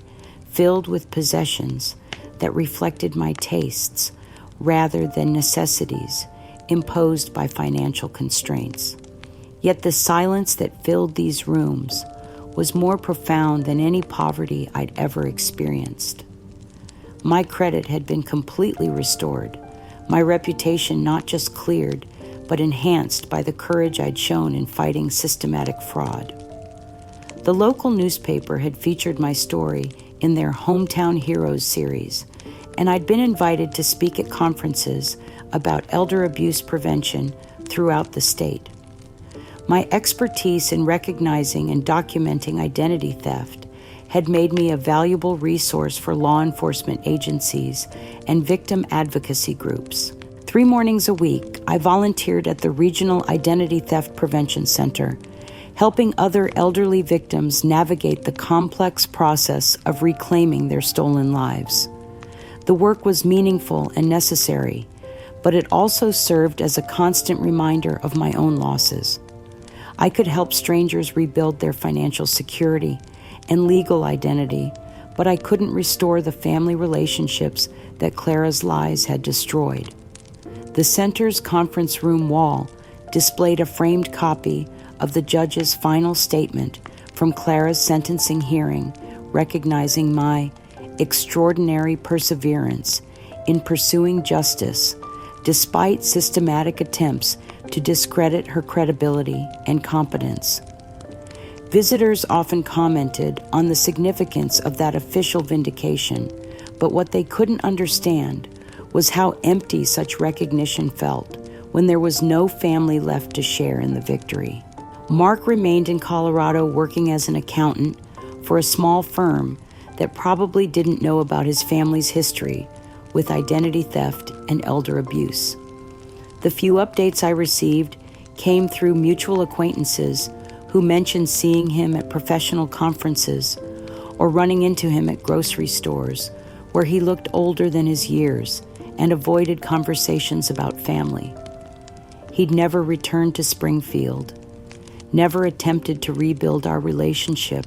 filled with possessions that reflected my tastes rather than necessities imposed by financial constraints. Yet the silence that filled these rooms was more profound than any poverty I'd ever experienced. My credit had been completely restored, my reputation not just cleared, but enhanced by the courage I'd shown in fighting systematic fraud. The local newspaper had featured my story in their Hometown Heroes series, and I'd been invited to speak at conferences about elder abuse prevention throughout the state. My expertise in recognizing and documenting identity theft had made me a valuable resource for law enforcement agencies and victim advocacy groups. 3 mornings a week, I volunteered at the Regional Identity Theft Prevention Center, helping other elderly victims navigate the complex process of reclaiming their stolen lives. The work was meaningful and necessary, but it also served as a constant reminder of my own losses. I could help strangers rebuild their financial security and legal identity, but I couldn't restore the family relationships that Clara's lies had destroyed. The center's conference room wall displayed a framed copy of the judge's final statement from Clara's sentencing hearing, recognizing my extraordinary perseverance in pursuing justice despite systematic attempts to discredit her credibility and competence. Visitors often commented on the significance of that official vindication, but what they couldn't understand was how empty such recognition felt when there was no family left to share in the victory. Mark remained in Colorado working as an accountant for a small firm that probably didn't know about his family's history with identity theft and elder abuse. The few updates I received came through mutual acquaintances who mentioned seeing him at professional conferences or running into him at grocery stores where he looked older than his years and avoided conversations about family. He'd never returned to Springfield, never attempted to rebuild our relationship,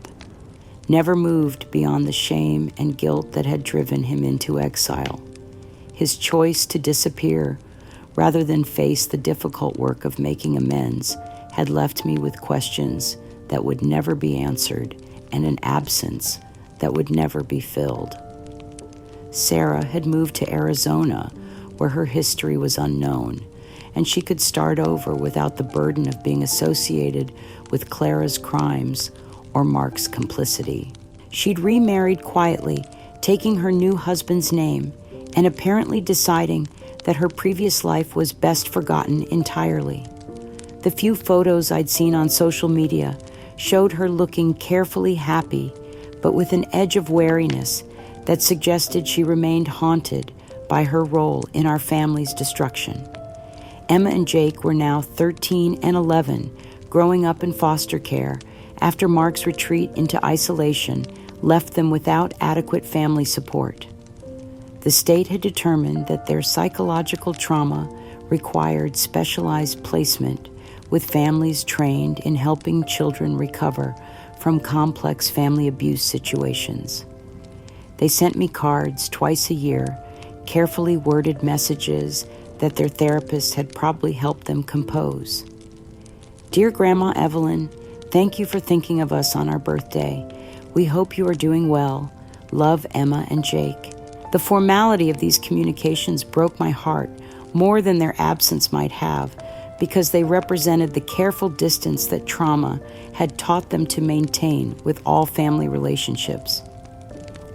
never moved beyond the shame and guilt that had driven him into exile. His choice to disappear rather than face the difficult work of making amends had left me with questions that would never be answered and an absence that would never be filled. Sarah had moved to Arizona, where her history was unknown, and she could start over without the burden of being associated with Clara's crimes or Mark's complicity. She'd remarried quietly, taking her new husband's name, and apparently deciding that her previous life was best forgotten entirely. The few photos I'd seen on social media showed her looking carefully happy, but with an edge of wariness that suggested she remained haunted by her role in our family's destruction. Emma and Jake were now 13 and 11, growing up in foster care after Mark's retreat into isolation left them without adequate family support. The state had determined that their psychological trauma required specialized placement with families trained in helping children recover from complex family abuse situations. They sent me cards twice a year, carefully worded messages that their therapists had probably helped them compose. Dear Grandma Evelyn, thank you for thinking of us on our birthday. We hope you are doing well. Love, Emma and Jake. The formality of these communications broke my heart more than their absence might have, because they represented the careful distance that trauma had taught them to maintain with all family relationships.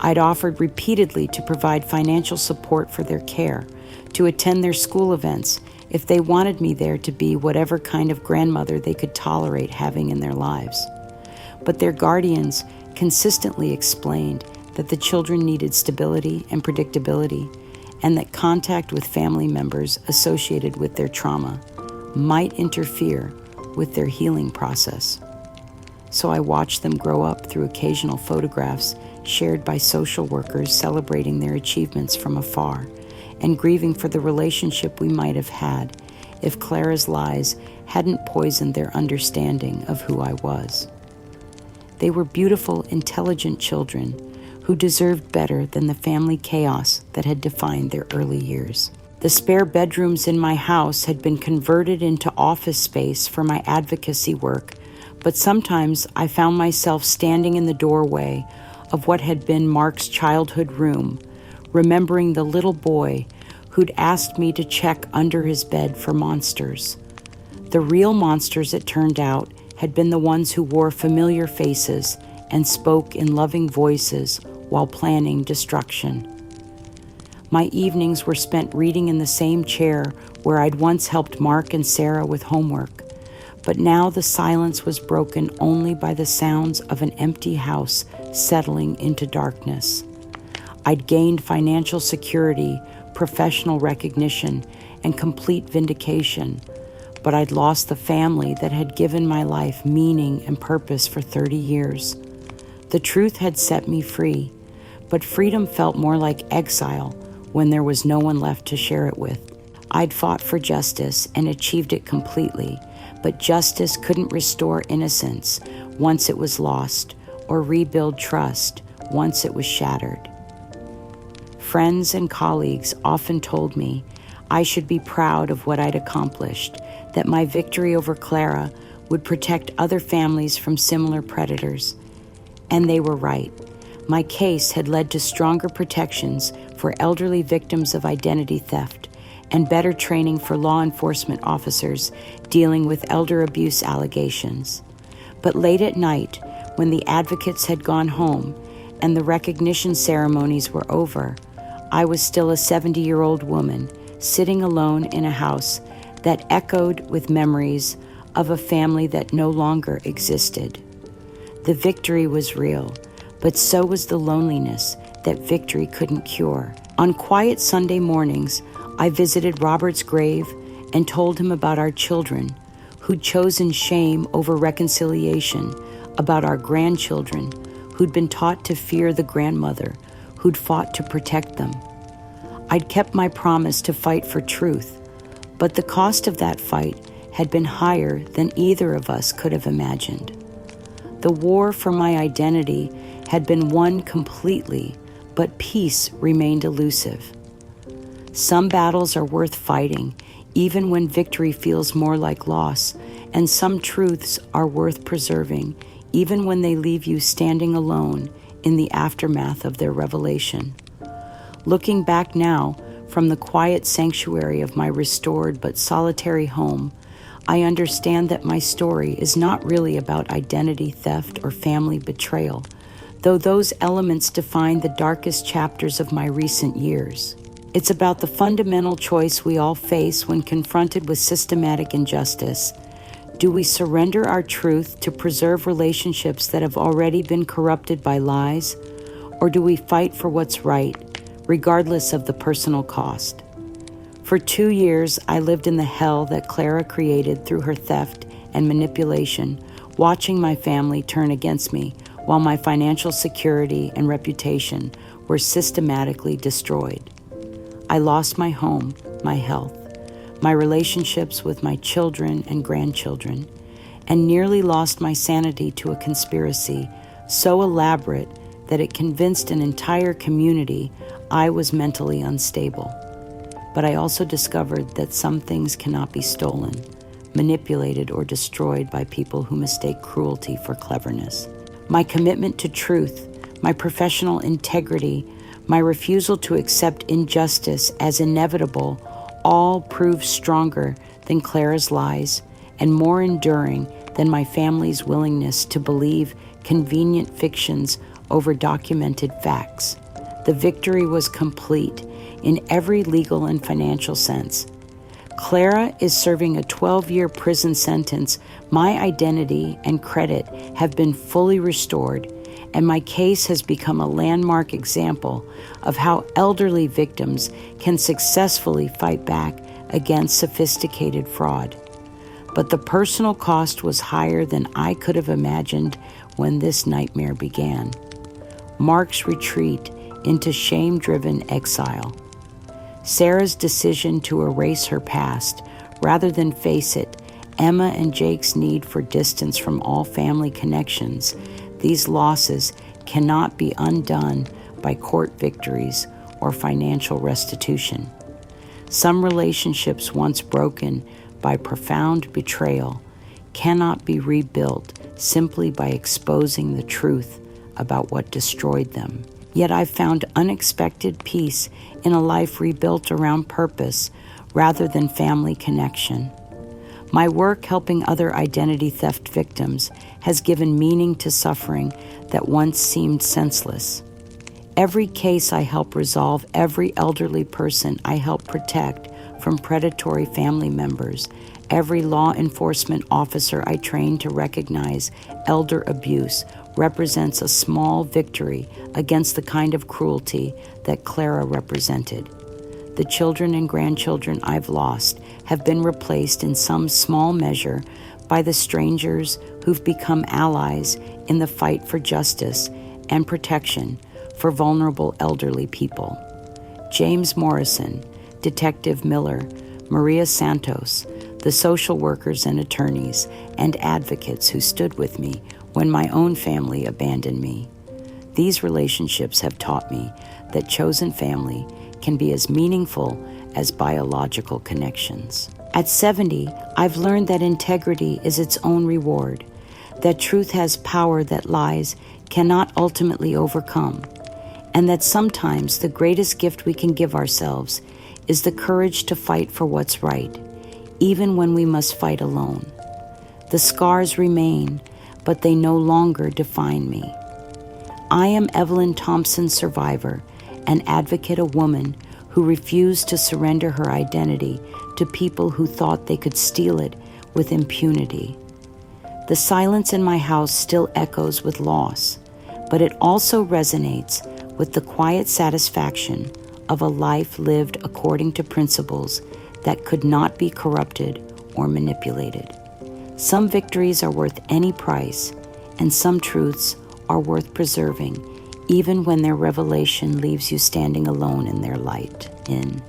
I'd offered repeatedly to provide financial support for their care, to attend their school events, if they wanted me there to be whatever kind of grandmother they could tolerate having in their lives. But their guardians consistently explained that the children needed stability and predictability, and that contact with family members associated with their trauma might interfere with their healing process. So I watched them grow up through occasional photographs shared by social workers celebrating their achievements from afar, and grieving for the relationship we might have had if Clara's lies hadn't poisoned their understanding of who I was. They were beautiful, intelligent children who deserved better than the family chaos that had defined their early years. The spare bedrooms in my house had been converted into office space for my advocacy work, but sometimes I found myself standing in the doorway of what had been Mark's childhood room, remembering the little boy who'd asked me to check under his bed for monsters. The real monsters, it turned out, had been the ones who wore familiar faces and spoke in loving voices while planning destruction. My evenings were spent reading in the same chair where I'd once helped Mark and Sarah with homework, but now the silence was broken only by the sounds of an empty house settling into darkness. I'd gained financial security, professional recognition, and complete vindication, but I'd lost the family that had given my life meaning and purpose for 30 years. The truth had set me free, but freedom felt more like exile when there was no one left to share it with. I'd fought for justice and achieved it completely, but justice couldn't restore innocence once it was lost, or rebuild trust once it was shattered. Friends and colleagues often told me I should be proud of what I'd accomplished, that my victory over Clara would protect other families from similar predators. And they were right. My case had led to stronger protections for elderly victims of identity theft and better training for law enforcement officers dealing with elder abuse allegations. But late at night, when the advocates had gone home and the recognition ceremonies were over, I was still a 70-year-old woman sitting alone in a house that echoed with memories of a family that no longer existed. The victory was real, but so was the loneliness that victory couldn't cure. On quiet Sunday mornings, I visited Robert's grave and told him about our children who'd chosen shame over reconciliation, about our grandchildren who'd been taught to fear the grandmother who'd fought to protect them. I'd kept my promise to fight for truth, but the cost of that fight had been higher than either of us could have imagined. The war for my identity had been won completely, but peace remained elusive. Some battles are worth fighting, even when victory feels more like loss, and some truths are worth preserving, even when they leave you standing alone in the aftermath of their revelation. Looking back now, from the quiet sanctuary of my restored but solitary home, I understand that my story is not really about identity theft or family betrayal, though those elements define the darkest chapters of my recent years. It's about the fundamental choice we all face when confronted with systematic injustice. Do we surrender our truth to preserve relationships that have already been corrupted by lies, or do we fight for what's right, regardless of the personal cost? For 2 years, I lived in the hell that Clara created through her theft and manipulation, watching my family turn against me while my financial security and reputation were systematically destroyed. I lost my home, my health, my relationships with my children and grandchildren, and nearly lost my sanity to a conspiracy so elaborate that it convinced an entire community I was mentally unstable. But I also discovered that some things cannot be stolen, manipulated, or destroyed by people who mistake cruelty for cleverness. My commitment to truth, my professional integrity, my refusal to accept injustice as inevitable all proved stronger than Clara's lies and more enduring than my family's willingness to believe convenient fictions over documented facts. The victory was complete in every legal and financial sense. Clara is serving a 12-year prison sentence. My identity and credit have been fully restored, and my case has become a landmark example of how elderly victims can successfully fight back against sophisticated fraud. But the personal cost was higher than I could have imagined when this nightmare began. Mark's retreat into shame-driven exile. Sarah's decision to erase her past rather than face it. Emma and Jake's need for distance from all family connections. These losses cannot be undone by court victories or financial restitution. Some relationships once broken by profound betrayal cannot be rebuilt simply by exposing the truth about what destroyed them. Yet I've found unexpected peace in a life rebuilt around purpose rather than family connection. My work helping other identity theft victims has given meaning to suffering that once seemed senseless. Every case I help resolve, every elderly person I help protect from predatory family members, every law enforcement officer I train to recognize elder abuse represents a small victory against the kind of cruelty that Clara represented. The children and grandchildren I've lost have been replaced in some small measure by the strangers who've become allies in the fight for justice and protection for vulnerable elderly people. James Morrison, Detective Miller, Maria Santos, the social workers and attorneys and advocates who stood with me when my own family abandoned me. These relationships have taught me that chosen family can be as meaningful as biological connections. At 70, I've learned that integrity is its own reward, that truth has power that lies cannot ultimately overcome, and that sometimes the greatest gift we can give ourselves is the courage to fight for what's right, even when we must fight alone. The scars remain, but they no longer define me. I am Evelyn Thompson's survivor, an advocate, a woman who refused to surrender her identity to people who thought they could steal it with impunity. The silence in my house still echoes with loss, but it also resonates with the quiet satisfaction of a life lived according to principles that could not be corrupted or manipulated. Some victories are worth any price, and some truths are worth preserving, even when their revelation leaves you standing alone in their light. In